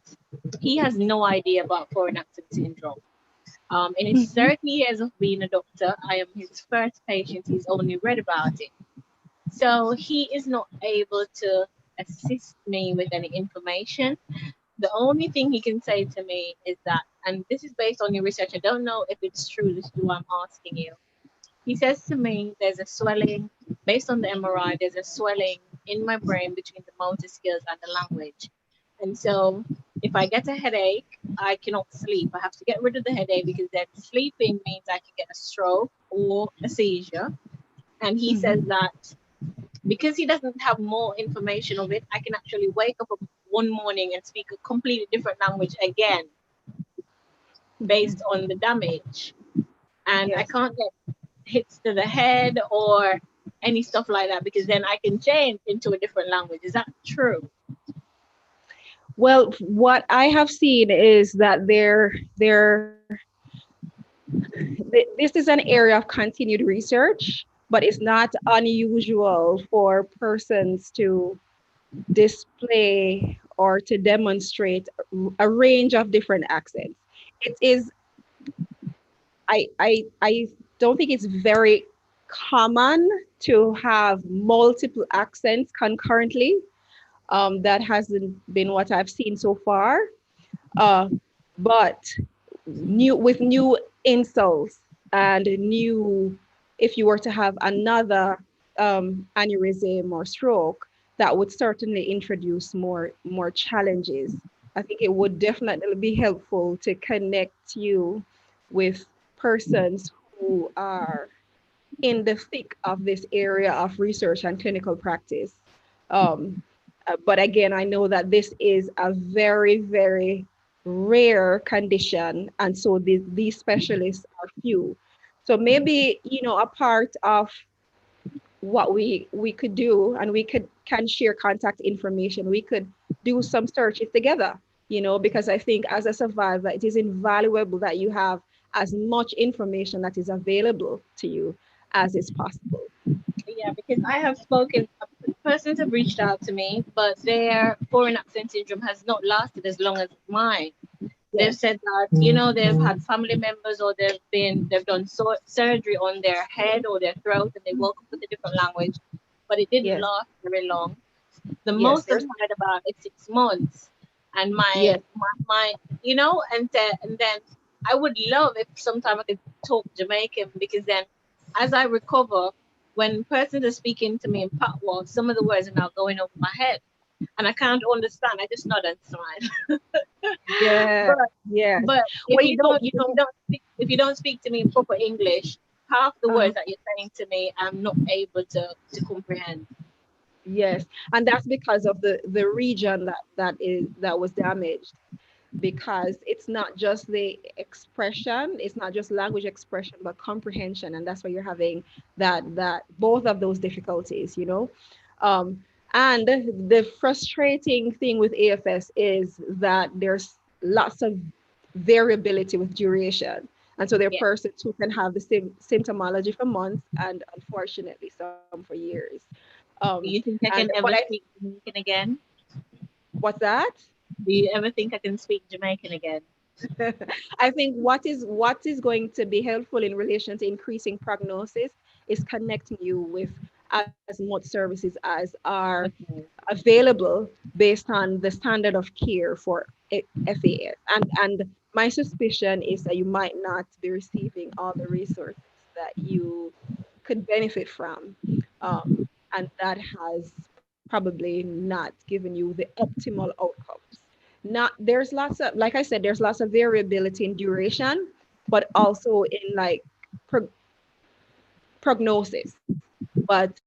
he has no idea about foreign accent syndrome. In his Mhm. 30 years of being a doctor, I am his first patient. He's only read about it. So he is not able to assist me with any information. The only thing he can say to me is that, and this is based on your research, I don't know if it's true, this is why I'm asking you. He says to me, there's a swelling, based on the MRI, there's a swelling in my brain between the motor skills and the language. And so if I get a headache, I cannot sleep. I have to get rid of the headache because then sleeping means I can get a stroke or a seizure. And he says Mhm. that because he doesn't have more information of it, I can actually wake up one morning and speak a completely different language again based on the damage. And I Yes. can't get hits to the head or any stuff like that because then I can change into a different language. Is that true? Well, what I have seen is that this is an area of continued research, but it's not unusual for persons to display or to demonstrate a range of different accents. It is, I don't think it's very common to have multiple accents concurrently. That hasn't been what I've seen so far. Uh, but new insults and new, if you were to have another aneurysm or stroke, that would certainly introduce more challenges. I think it would definitely be helpful to connect you with persons who are in the thick of this area of research and clinical practice. Um, but again, I know that this is a very, very rare condition, and so these specialists are few. So maybe, a part of what we could do, and we can share contact information. We could do some searches together, because I think as a survivor, it is invaluable that you have as much information that is available to you as is possible. Yeah, because I have spoken, persons have reached out to me, but their foreign accent syndrome has not lasted as long as mine. They've Yes. said that, they've had family members or they've done surgery on their head or their throat and they woke up with a different language, but it didn't Yes. last very long. The Yes. most I've had about is 6 months, and Yes. my and then I would love if sometime I could talk Jamaican because then as I recover, when persons are speaking to me in patois, some of the words are now going over my head and I can't understand. I just nod and smile. Yeah. but Yes. but Well, you know, if you don't speak to me in proper English, half the uh, words that you're saying to me, I'm not able to comprehend. Yes, and that's because of the region that was damaged, because it's not just the expression, it's not just language expression, but comprehension, and that's why you're having that both of those difficulties, you know. Um, and the frustrating thing with AFS is that there's lots of variability with duration. And so there are Yeah. persons who can have the same symptomology for months and unfortunately some for years. Do you think I And can but ever speak Jamaican again? what's that? Do you ever think I can speak Jamaican again? I think what is going to be helpful in relation to increasing prognosis is connecting you with as much services as are Okay. available based on the standard of care for FAS. And my suspicion is that you might not be receiving all the resources that you could benefit from. And that has probably not given you the optimal outcomes. Not there's lots of, like I said, there's lots of variability in duration, but also in like pro- prognosis. But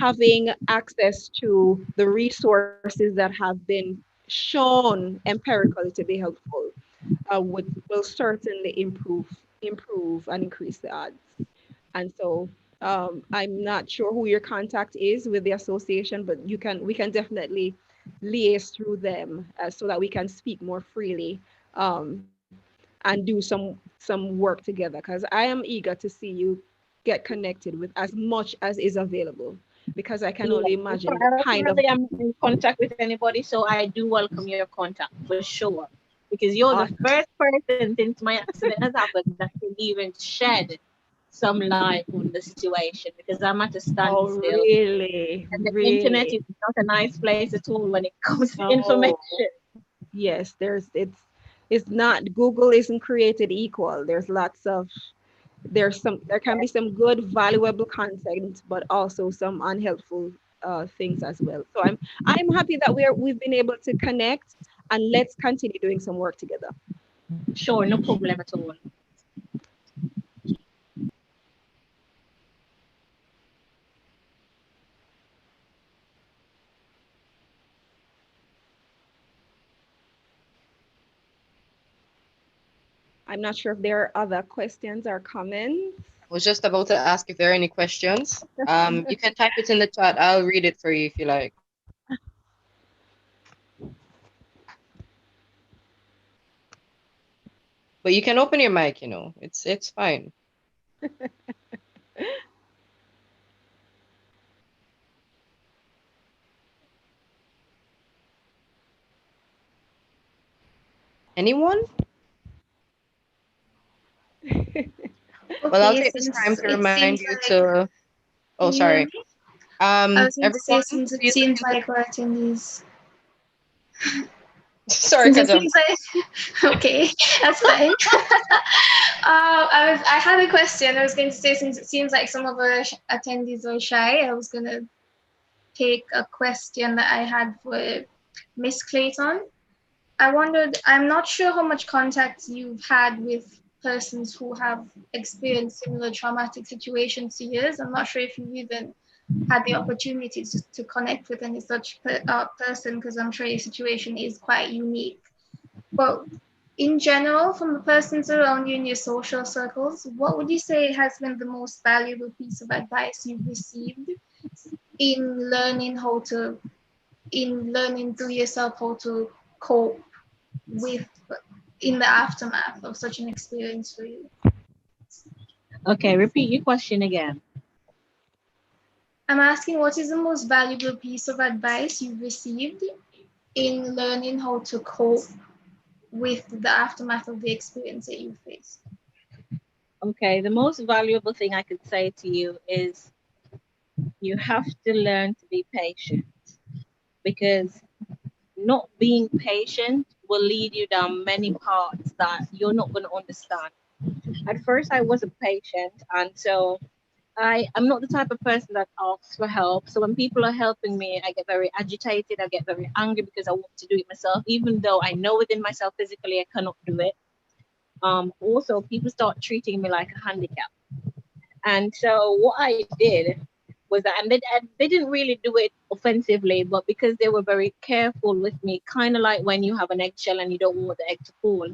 having access to the resources that have been shown empirically to be helpful will certainly improve and increase the odds. And so I'm not sure who your contact is with the association, but we can definitely liaise through them so that we can speak more freely and do some work together. Because I am eager to see you get connected with as much as is available, because I can only Yeah. imagine the kind of Currently, I'm not in contact with anybody, so I do welcome your contact for sure. Because you're the awesome. first person since my accident has happened that can even shed some light on the situation. Because I'm at a Oh, standstill, really, and the internet really? is not a nice place at all when it comes to No. information. Yes, it's not, Google isn't created equal. There can be some good valuable content, but also some unhelpful things as well. So I'm happy that we've been able to connect, and let's continue doing some work together. Sure, no problem at all. I'm not sure if there are other questions or comments. I was just about to ask if there are any questions. You can type it in the chat. I'll read it for you if you like. But you can open your mic, you know. It's fine. Anyone? Well, I'll Okay, take this time since to it remind seems you like, to. Oh, can you hear sorry. me? I was going to say, Everyone, since it please seems listen to. like we're attendees, Sorry, since it Kajal. seems like, okay, that's fine. I had a question. I was going to say, since it seems like some of our attendees are shy, I was going to take a question that I had for Miss Clayton. I wondered, I'm not sure how much contact you've had with persons who have experienced similar traumatic situations to yours. I'm not sure if you've even had the opportunity to connect with any such person, because I'm sure your situation is quite unique. But in general, from the persons around you in your social circles, what would you say has been the most valuable piece of advice you've received in learning through yourself how to cope with in the aftermath of such an experience for you? Okay, repeat your question again. I'm asking, what is the most valuable piece of advice you've received in learning how to cope with the aftermath of the experience that you faced? Okay, the most valuable thing I could say to you is you have to learn to be patient, because not being patient will lead you down many paths that you're not going to understand. At first, I wasn't patient, and so I'm not the type of person that asks for help. So when people are helping me, I get very agitated, I get very angry because I want to do it myself, even though I know within myself physically I cannot do it. Also, people start treating me like a handicap. And so what I did was that, and they didn't really do it offensively, but because they were very careful with me, kind of like when you have an eggshell and you don't want the egg to fall.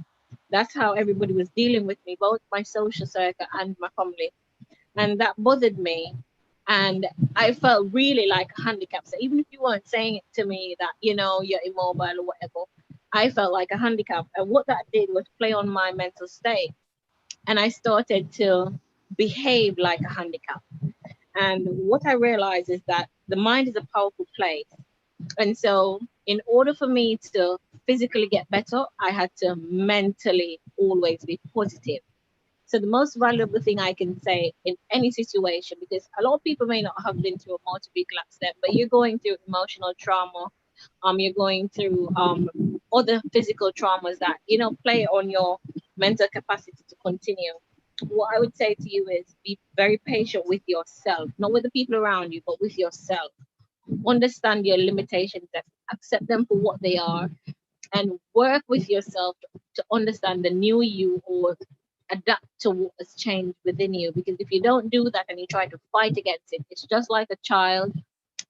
That's how everybody was dealing with me, both my social circle and my family, and that bothered me. And I felt really like a handicap. So even if you weren't saying it to me that, you know, you're immobile or whatever, I felt like a handicap. And what that did was play on my mental state. And I started to behave like a handicap. And what I realized is that the mind is a powerful place. And so, in order for me to physically get better, I had to mentally always be positive. So, the most valuable thing I can say in any situation, because a lot of people may not have been through a motor vehicle accident, but you're going through emotional trauma, you're going through other physical traumas that, you know, play on your mental capacity to continue. What I would say to you is be very patient with yourself, not with the people around you, but with yourself. Understand your limitations, accept them for what they are, and work with yourself to understand the new you or adapt to what has changed within you. Because if you don't do that and you try to fight against it, it's just like a child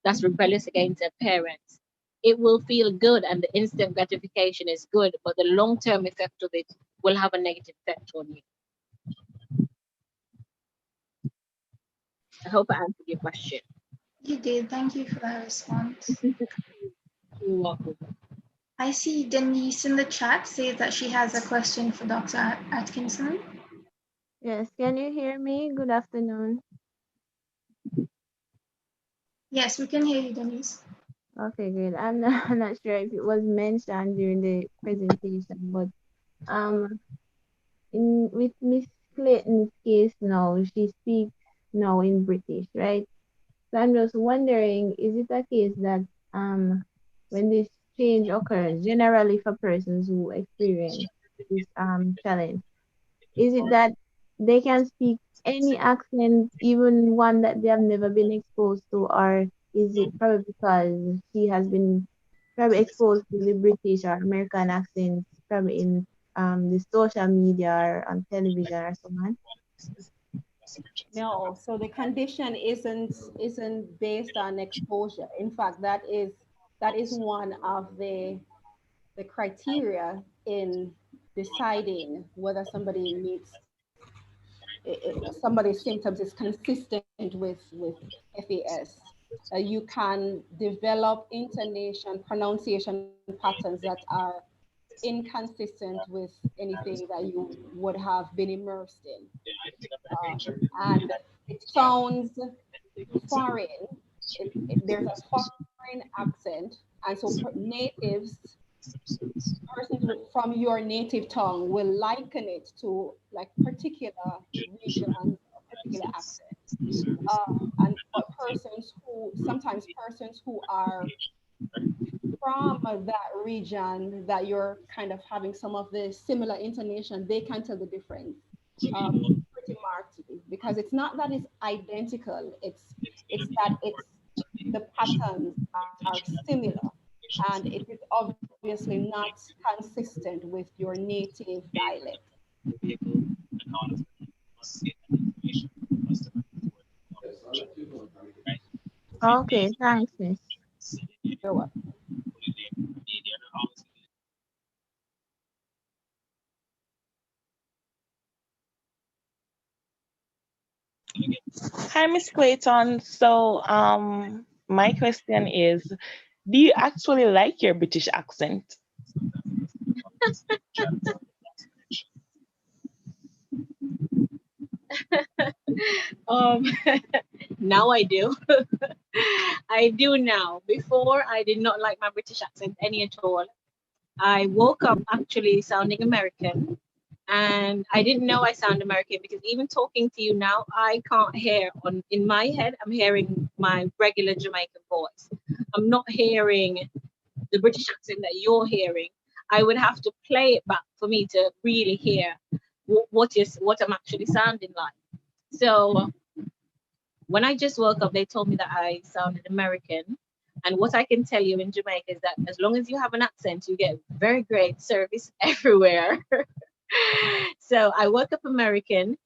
that's rebellious against their parents. It will feel good and the instant gratification is good, but the long-term effect of it will have a negative effect on you. I hope I answered your question. You did. Thank you for that response. You're welcome. I see Denise in the chat says that she has a question for Dr. Atkinson. Yes, can you hear me? Good afternoon. Yes, we can hear you, Denise. Okay, good. I'm not, I'm not sure if it was mentioned during the presentation, but um, with Miss Clayton's case now, she speaks now in British, right? So I'm just wondering, is it a case that when this change occurs, generally for persons who experience this challenge, is it that they can speak any accent, even one that they have never been exposed to, or is it probably because she has been probably exposed to the British or American accents, probably in the social media or on television or so on? No, so the condition isn't based on exposure. In fact, that is one of the criteria in deciding whether somebody meets somebody's symptoms is consistent with FAS. You can develop intonation, pronunciation patterns that are inconsistent with anything that you would have been immersed in. And it sounds foreign. There's a foreign accent. And so natives, persons from your native tongue will liken it to like particular regions, particular accent. And but sometimes persons who are from that region that you're kind of having some of the similar intonation, they can tell the difference pretty markedly, because it's not that it's identical, it's that it's the patterns are similar, and it is obviously not consistent with your native dialect. Okay, thanks, Miss. You're welcome. Hi, Miss Clayton. So, my question is, do you actually like your British accent? Um, now I do. I do now. Before, I did not like my British accent any at all. I woke up actually sounding American, and I didn't know I sound American because even talking to you now, I can't hear in my head. I'm hearing my regular Jamaican voice. I'm not hearing the British accent that you're hearing. I would have to play it back for me to really hear what I'm actually sounding like. So when I just woke up, they told me that I sounded American. And what I can tell you in Jamaica is that as long as you have an accent, you get very great service everywhere. So I woke up American,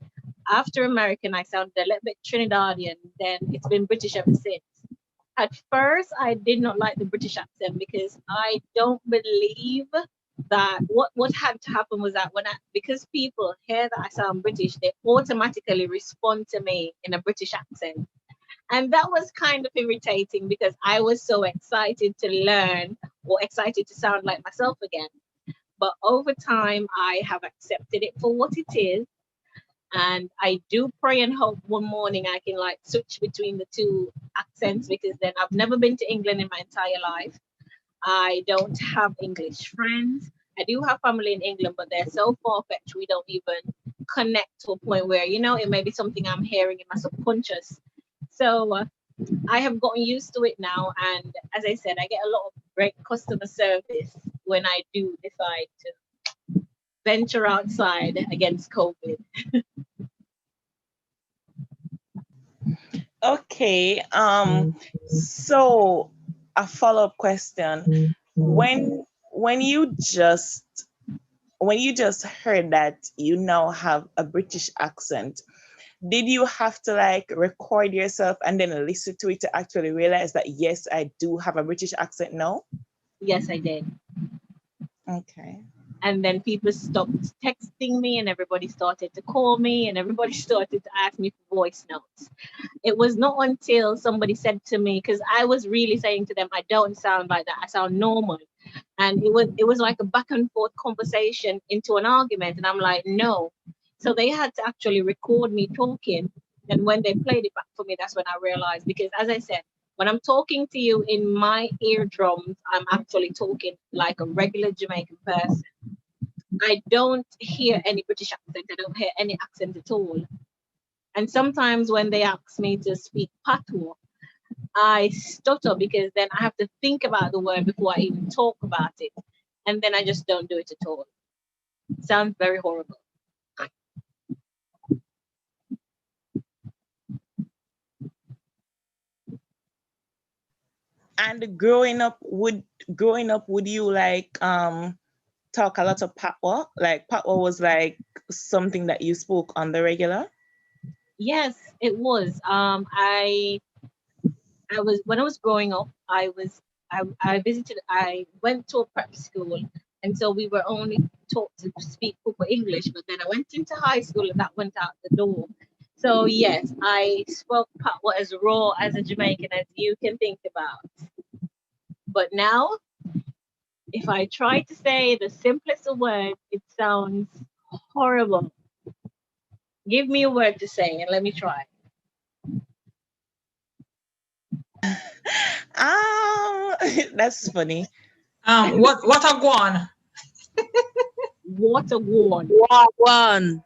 After American, I sounded a little bit Trinidadian. Then it's been British ever since. At first, I did not like the British accent because I don't believe that what had to happen was that because people hear that I sound British, they automatically respond to me in a British accent. And that was kind of irritating because I was so excited to learn or excited to sound like myself again. But over time, I have accepted it for what it is. And I do pray and hope one morning I can like switch between the two accents, because then I've never been to England in my entire life. I don't have English friends. I do have family in England, but they're so far-fetched we don't even connect to a point where, it may be something I'm hearing in my subconscious. So I have gotten used to it now. And as I said, I get a lot of great customer service when I do decide to venture outside against COVID. Okay. So a follow-up question. When you just heard that you now have a British accent, did you have to like record yourself and then listen to it to actually realize that yes, I do have a British accent now? Yes, I did. Okay. And then people stopped texting me and everybody started to call me and everybody started to ask me for voice notes. It was not until somebody said to me, because I was really saying to them, I don't sound like that, I sound normal. And it was like a back and forth conversation into an argument. And I'm like, no. So they had to actually record me talking. And when they played it back for me, that's when I realized, because as I said, when I'm talking to you in my eardrums, I'm actually talking like a regular Jamaican person. I don't hear any British accent. I don't hear any accent at all. And sometimes when they ask me to speak patois, I stutter because then I have to think about the word before I even talk about it. And then I just don't do it at all. It sounds very horrible. And growing up, would you like talk a lot of patois? Like patois was like something that you spoke on the regular? Yes, it was. I was, when I was growing up, I went to a prep school, and so we were only taught to speak proper English. But then I went into high school, and that went out the door. So yes, I spoke patois as raw as a Jamaican as you can think about. But now, if I try to say the simplest of words, it sounds horrible. Give me a word to say, and let me try. That's funny. What a guan? Water worn. One.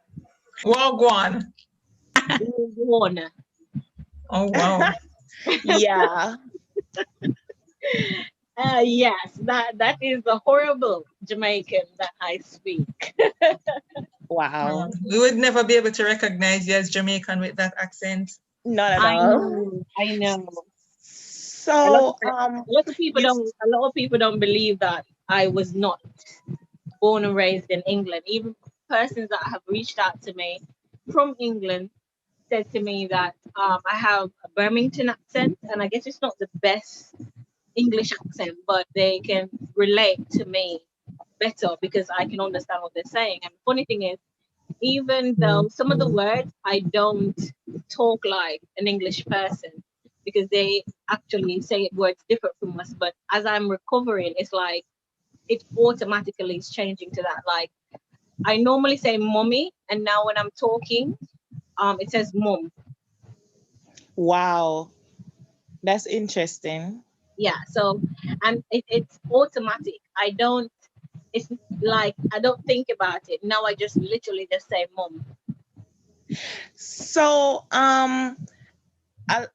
Wagwan. Worn. Oh wow. Yeah. Yes, that is the horrible Jamaican that I speak. Wow. We would never be able to recognize you as Jamaican with that accent. Not at I all. know, I know. So A lot of people don't believe that I was not born and raised in England. Even persons that have reached out to me from England said to me that I have a Birmingham accent, and I guess it's not the best English accent, but they can relate to me better because I can understand what they're saying. And the funny thing is, even though some of the words I don't talk like an English person because they actually say words different from us, but as I'm recovering, it's like it automatically is changing to that. Like I normally say mommy, and now when I'm talking, it says mom. wow. That's interesting. Yeah, so and it's automatic. It's like I don't think about it. Now I just literally just say mom. So all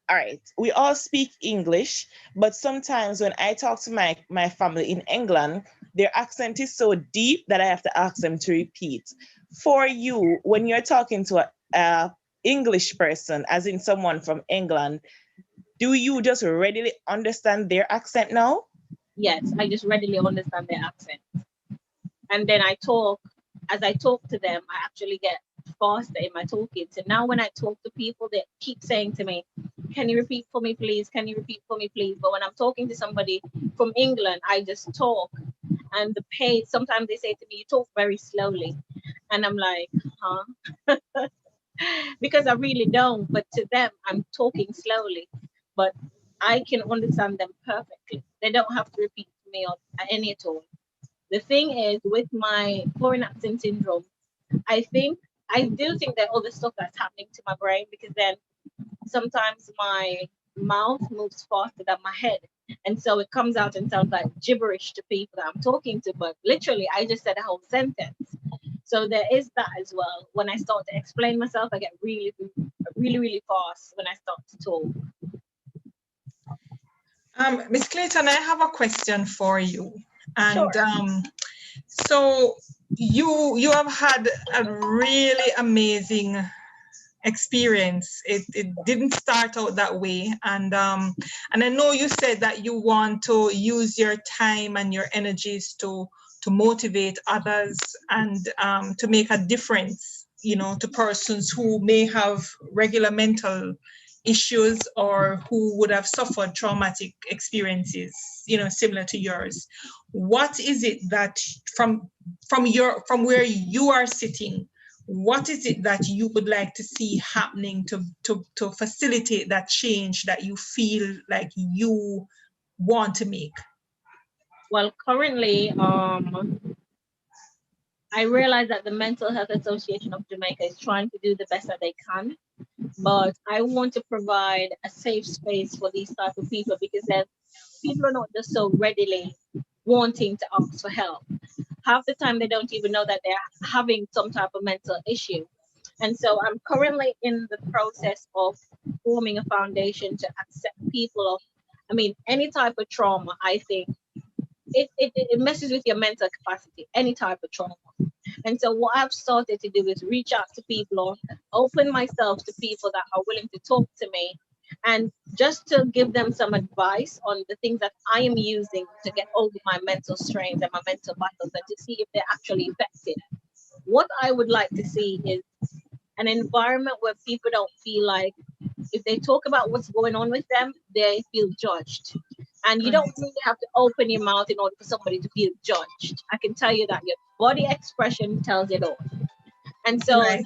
right, we all speak English, but sometimes when I talk to my family in England, their accent is so deep that I have to ask them to repeat. For you, when you're talking to a English person, as in someone from England, do you just readily understand their accent now? Yes, I just readily understand their accent. And then as I talk to them, I actually get faster in my talking. So now when I talk to people, they keep saying to me, can you repeat for me, please? Can you repeat for me, please? But when I'm talking to somebody from England, I just talk. And the pace, sometimes they say to me, you talk very slowly. And I'm like, huh? Because I really don't. But to them, I'm talking slowly. But I can understand them perfectly. They don't have to repeat to me or any at all. The thing is, with my foreign accent syndrome, I do think that other stuff that's happening to my brain, because then sometimes my mouth moves faster than my head. And so it comes out and sounds like gibberish to people that I'm talking to, but literally I just said a whole sentence. So there is that as well. When I start to explain myself, I get really, really, really fast when I start to talk. Ms. Clayton, I have a question for you. And Sure. so you have had a really amazing experience. It didn't start out that way, and I know you said that you want to use your time and your energies to motivate others and to make a difference, you know, to persons who may have regular mental issues or who would have suffered traumatic experiences, you know, similar to yours. What is it that from where you are sitting, what is it that you would like to see happening to facilitate that change that you feel like you want to make? Well, currently, I realize that the Mental Health Association of Jamaica is trying to do the best that they can, but I want to provide a safe space for these type of people, because then people are not just so readily wanting to ask for help. Half the time they don't even know that they're having some type of mental issue. And so I'm currently in the process of forming a foundation to accept people of, any type of trauma. I think it messes with your mental capacity, any type of trauma. And so what I've started to do is reach out to people or open myself to people that are willing to talk to me, and just to give them some advice on the things that I am using to get over my mental strains and my mental battles, and to see if they're actually effective. What I would like to see is an environment where people don't feel like if they talk about what's going on with them, they feel judged. And you don't really have to open your mouth in order for somebody to feel judged. I can tell you that your body expression tells it all. And so Right.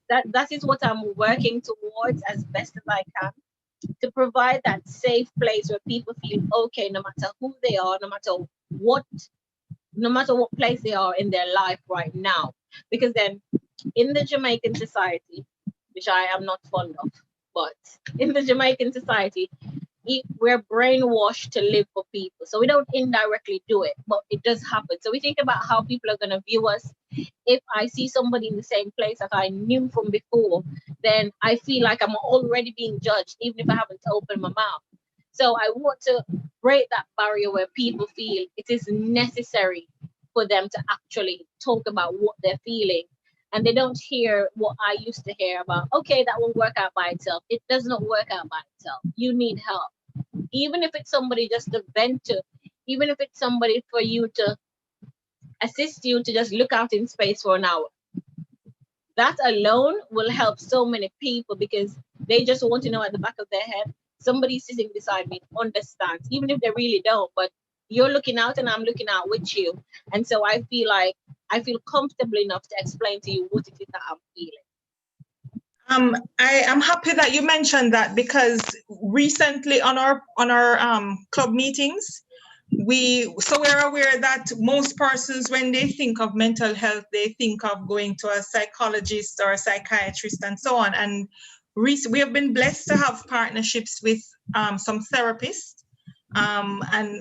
that is what I'm working towards as best as I can, to provide that safe place where people feel okay, no matter who they are, no matter what place they are in their life right now. Because then in the Jamaican society, which I am not fond of, but in the Jamaican society, we're brainwashed to live for people. So we don't indirectly do it, but it does happen. So we think about how people are going to view us. If I see somebody in the same place that I knew from before, then I feel like I'm already being judged, even if I haven't opened my mouth. So I want to break that barrier where people feel it is necessary for them to actually talk about what they're feeling. And they don't hear what I used to hear about, okay, that will work out by itself. It does not work out by itself. You need help. Even if it's somebody just to vent to, even if it's somebody for you to assist you to just look out in space for an hour. That alone will help so many people, because they just want to know at the back of their head, somebody sitting beside me understands, even if they really don't, but you're looking out and I'm looking out with you. And so I feel comfortable enough to explain to you what it is that I'm feeling. I am happy that you mentioned that, because recently on our club meetings, we're aware that most persons, when they think of mental health, they think of going to a psychologist or a psychiatrist and so on. And we have been blessed to have partnerships with some therapists, and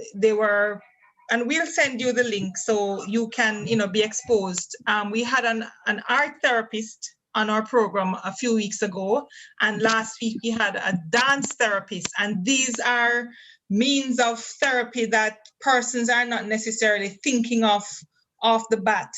we'll send you the link so you can, be exposed. We had an art therapist on our program a few weeks ago, and last week we had a dance therapist, and these are means of therapy that persons are not necessarily thinking of off the bat,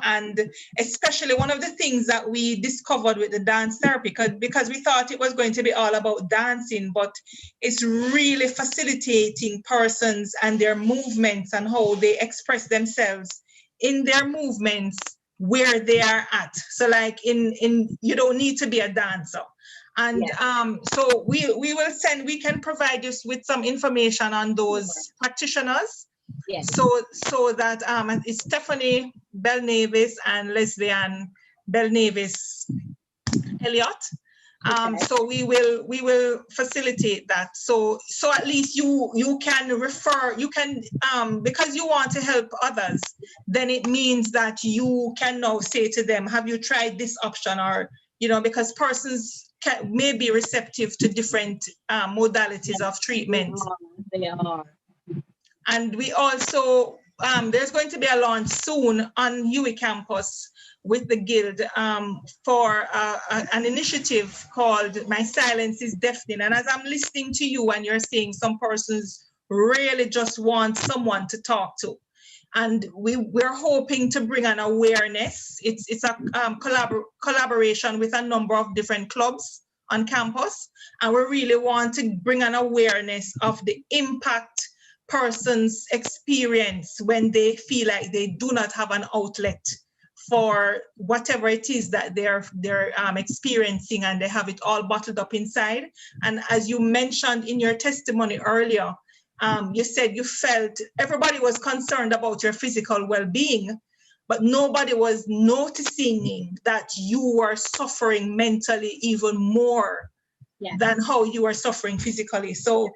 and especially one of the things that we discovered with the dance therapy, because we thought it was going to be all about dancing, but it's really facilitating persons and their movements and how they express themselves in their movements where they are at. So like you don't need to be a dancer. And so we can provide you with some information on those practitioners. Yes. So that it's Stephanie Belnavis and Leslie Ann Belnavis Elliott. So we will facilitate that. So at least you can refer, you can because you want to help others, then it means that you can now say to them, have you tried this option? Or because persons may be receptive to different modalities of treatment. They are. And we also there's going to be a launch soon on UWI campus with the Guild for an initiative called My Silence is Deafening. And as I'm listening to you and you're saying some persons really just want someone to talk to. And we're hoping to bring an awareness. It's a collaboration with a number of different clubs on campus. And we really want to bring an awareness of the impact persons experience when they feel like they do not have an outlet for whatever it is that they're experiencing, and they have it all bottled up inside. And as you mentioned in your testimony earlier, you said you felt everybody was concerned about your physical well-being, but nobody was noticing that you were suffering mentally even more than how you are suffering physically. So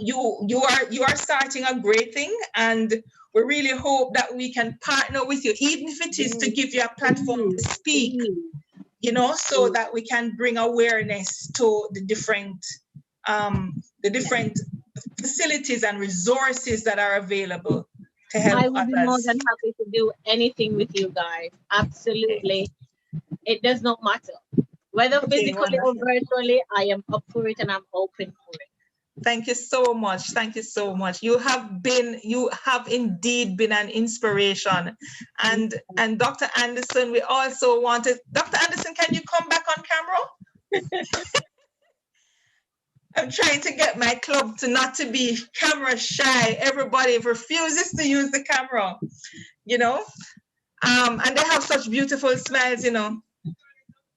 you are starting a great thing, and we really hope that we can partner with you, even if it is to give you a platform to speak, so that we can bring awareness to the different facilities and resources that are available to help I would be more than happy to do anything with you guys. Absolutely. It does not matter. Whether physically or virtually, I am up for it and I'm open for it. Thank you so much. Thank you so much. You have indeed been an inspiration. And Dr. Anderson, we also wanted, Dr. Anderson, can you come back on camera? I'm trying to get my club to not to be camera shy. Everybody refuses to use the camera, and they have such beautiful smiles,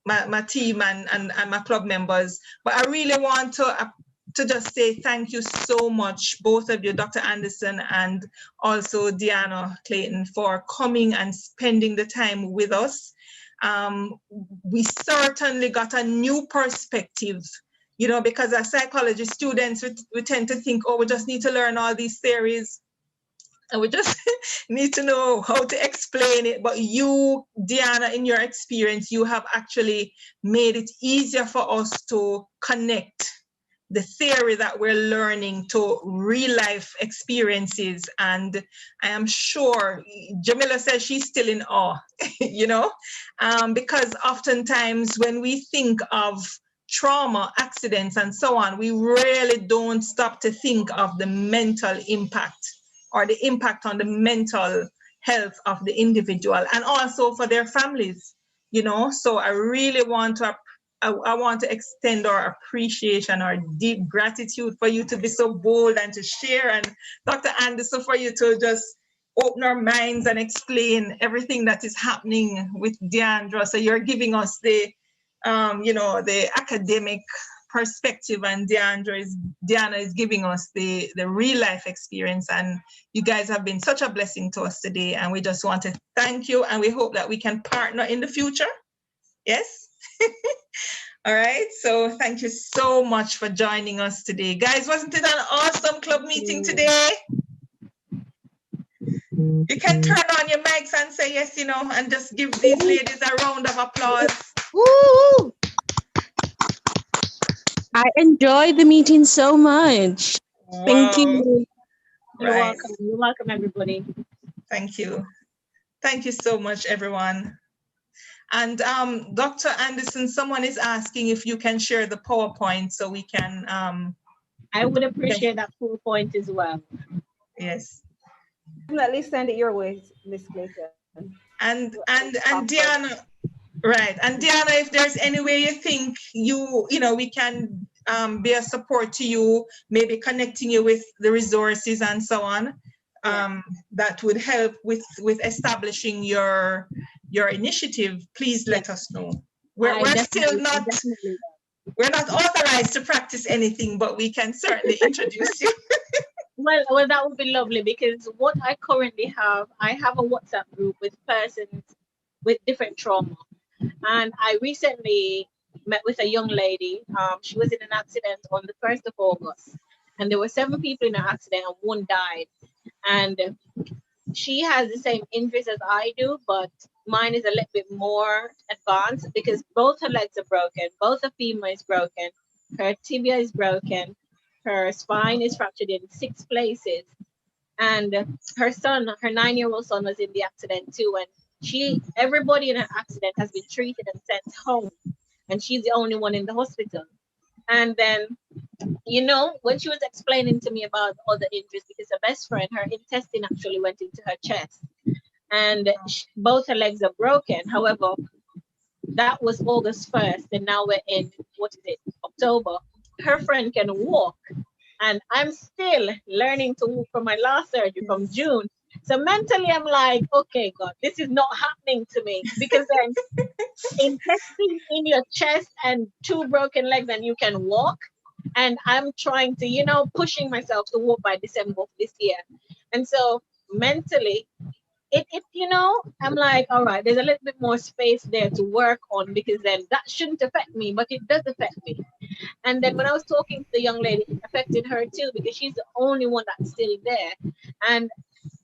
my team and my club members. But I really want to just say thank you so much, both of you, Dr. Anderson and also Deana Clayton, for coming and spending the time with us. We certainly got a new perspective, because as psychology students, we tend to think, oh, we just need to learn all these theories and we just need to know how to explain it. But you, Deana, in your experience, you have actually made it easier for us to connect the theory that we're learning to real life experiences. And I am sure Jamila says she's still in awe, because oftentimes when we think of trauma, accidents, and so on, we really don't stop to think of the mental impact or the impact on the mental health of the individual and also for their families, So I really want to extend our appreciation, our deep gratitude for you to be so bold and to share, and Dr. Anderson, for you to just open our minds and explain everything that is happening with Deana. So you're giving us the academic perspective, and Deana is giving us the real life experience. And you guys have been such a blessing to us today, and we just want to thank you, and we hope that we can partner in the future. Yes. All right, so thank you so much for joining us today. Guys, wasn't it an awesome club meeting today? You can turn on your mics and say yes, and just give these ladies a round of applause. Woo! I enjoyed the meeting so much. Wow. Thank you. You're welcome. You're welcome, everybody. Thank you. Thank you so much, everyone. And Dr. Anderson, someone is asking if you can share the PowerPoint so we can. I would appreciate that PowerPoint as well. Yes. Definitely send it your way, Miss Clayton. And Deana, right? And Deana, if there's any way you think we can be a support to you, maybe connecting you with the resources and so on, that would help with establishing your your initiative, please let us know. I We're still definitely will. we're not authorized to practice anything, but we can certainly introduce you. Well, that would be lovely, because what I currently have, I have a WhatsApp group with persons with different trauma. And I recently met with a young lady. She was in an accident on the 1st of August. And there were 7 people in an accident and 1 died. And she has the same injuries as I do, but mine is a little bit more advanced because both her legs are broken, both her femur is broken, her tibia is broken, her spine is fractured in 6 places, and her son, her 9-year-old son, was in the accident too. And everybody in her accident has been treated and sent home, and she's the only one in the hospital. And then, when she was explaining to me about all the injuries, because her best friend, her intestine actually went into her chest, and both her legs are broken. However, that was August 1st, and now we're in, October. Her friend can walk, and I'm still learning to walk from my last surgery from June. So mentally, I'm like, okay, God, this is not happening to me, because then intestine in your chest and 2 broken legs, and you can walk. And I'm trying to, pushing myself to walk by December of this year. And so mentally, I'm like, all right, there's a little bit more space there to work on, because then that shouldn't affect me, but it does affect me. And then when I was talking to the young lady, it affected her too, because she's the only one that's still there. And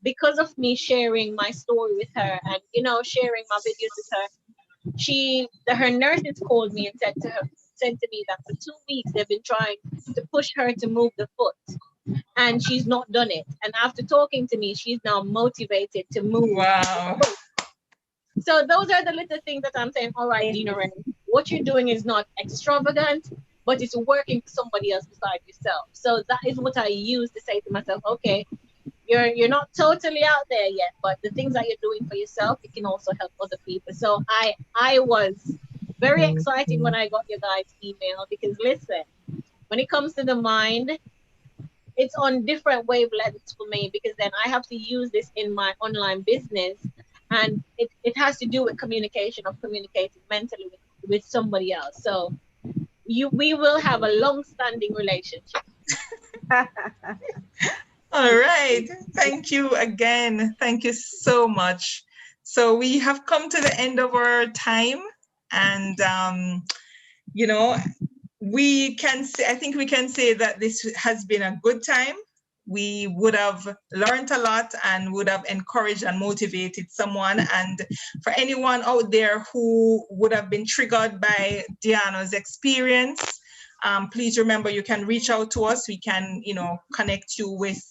because of me sharing my story with her and, sharing my videos with her, her nurses called me and said to me that for 2 weeks they've been trying to push her to move the foot, and she's not done it. And after talking to me, she's now motivated to move. Wow. So those are the little things that I'm saying, all right, Deana-Rae, what you're doing is not extravagant, but it's working for somebody else beside yourself. So that is what I use to say to myself, okay, you're not totally out there yet, but the things that you're doing for yourself, it can also help other people. So I was very excited when I got your guys' email, because listen, when it comes to the mind, it's on different wavelengths for me, because then I have to use this in my online business, and it has to do with communication, of communicating mentally with somebody else. So we will have a long-standing relationship. All right. Thank you again. Thank you so much. So we have come to the end of our time, and I think we can say that this has been a good time. We would have learned a lot and would have encouraged and motivated someone. And for anyone out there who would have been triggered by Deana's experience, please remember you can reach out to us. We can, connect you with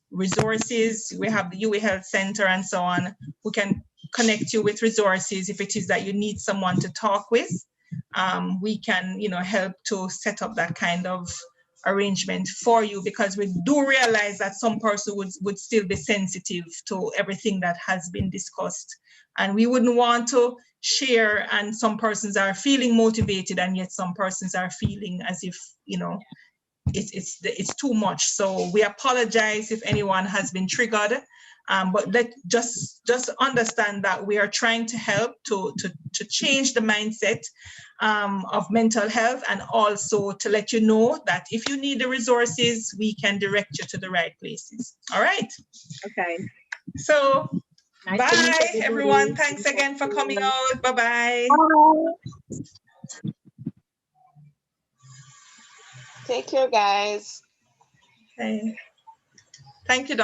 resources. We have the UA Health Center and so on. We can connect you with resources if it is that you need someone to talk with. We can, help to set up that kind of arrangement for you, because we do realize that some person would still be sensitive to everything that has been discussed. And we wouldn't want to share, and some persons are feeling motivated, and yet some persons are feeling as if, it's too much. So we apologize if anyone has been triggered. But just understand that we are trying to help to change the mindset of mental health, and also to let you know that if you need the resources, we can direct you to the right places. All right. Okay. So Nice bye, everyone. Thanks again for coming out. Bye-bye. Take care, guys. Okay. Thank you, Doctor.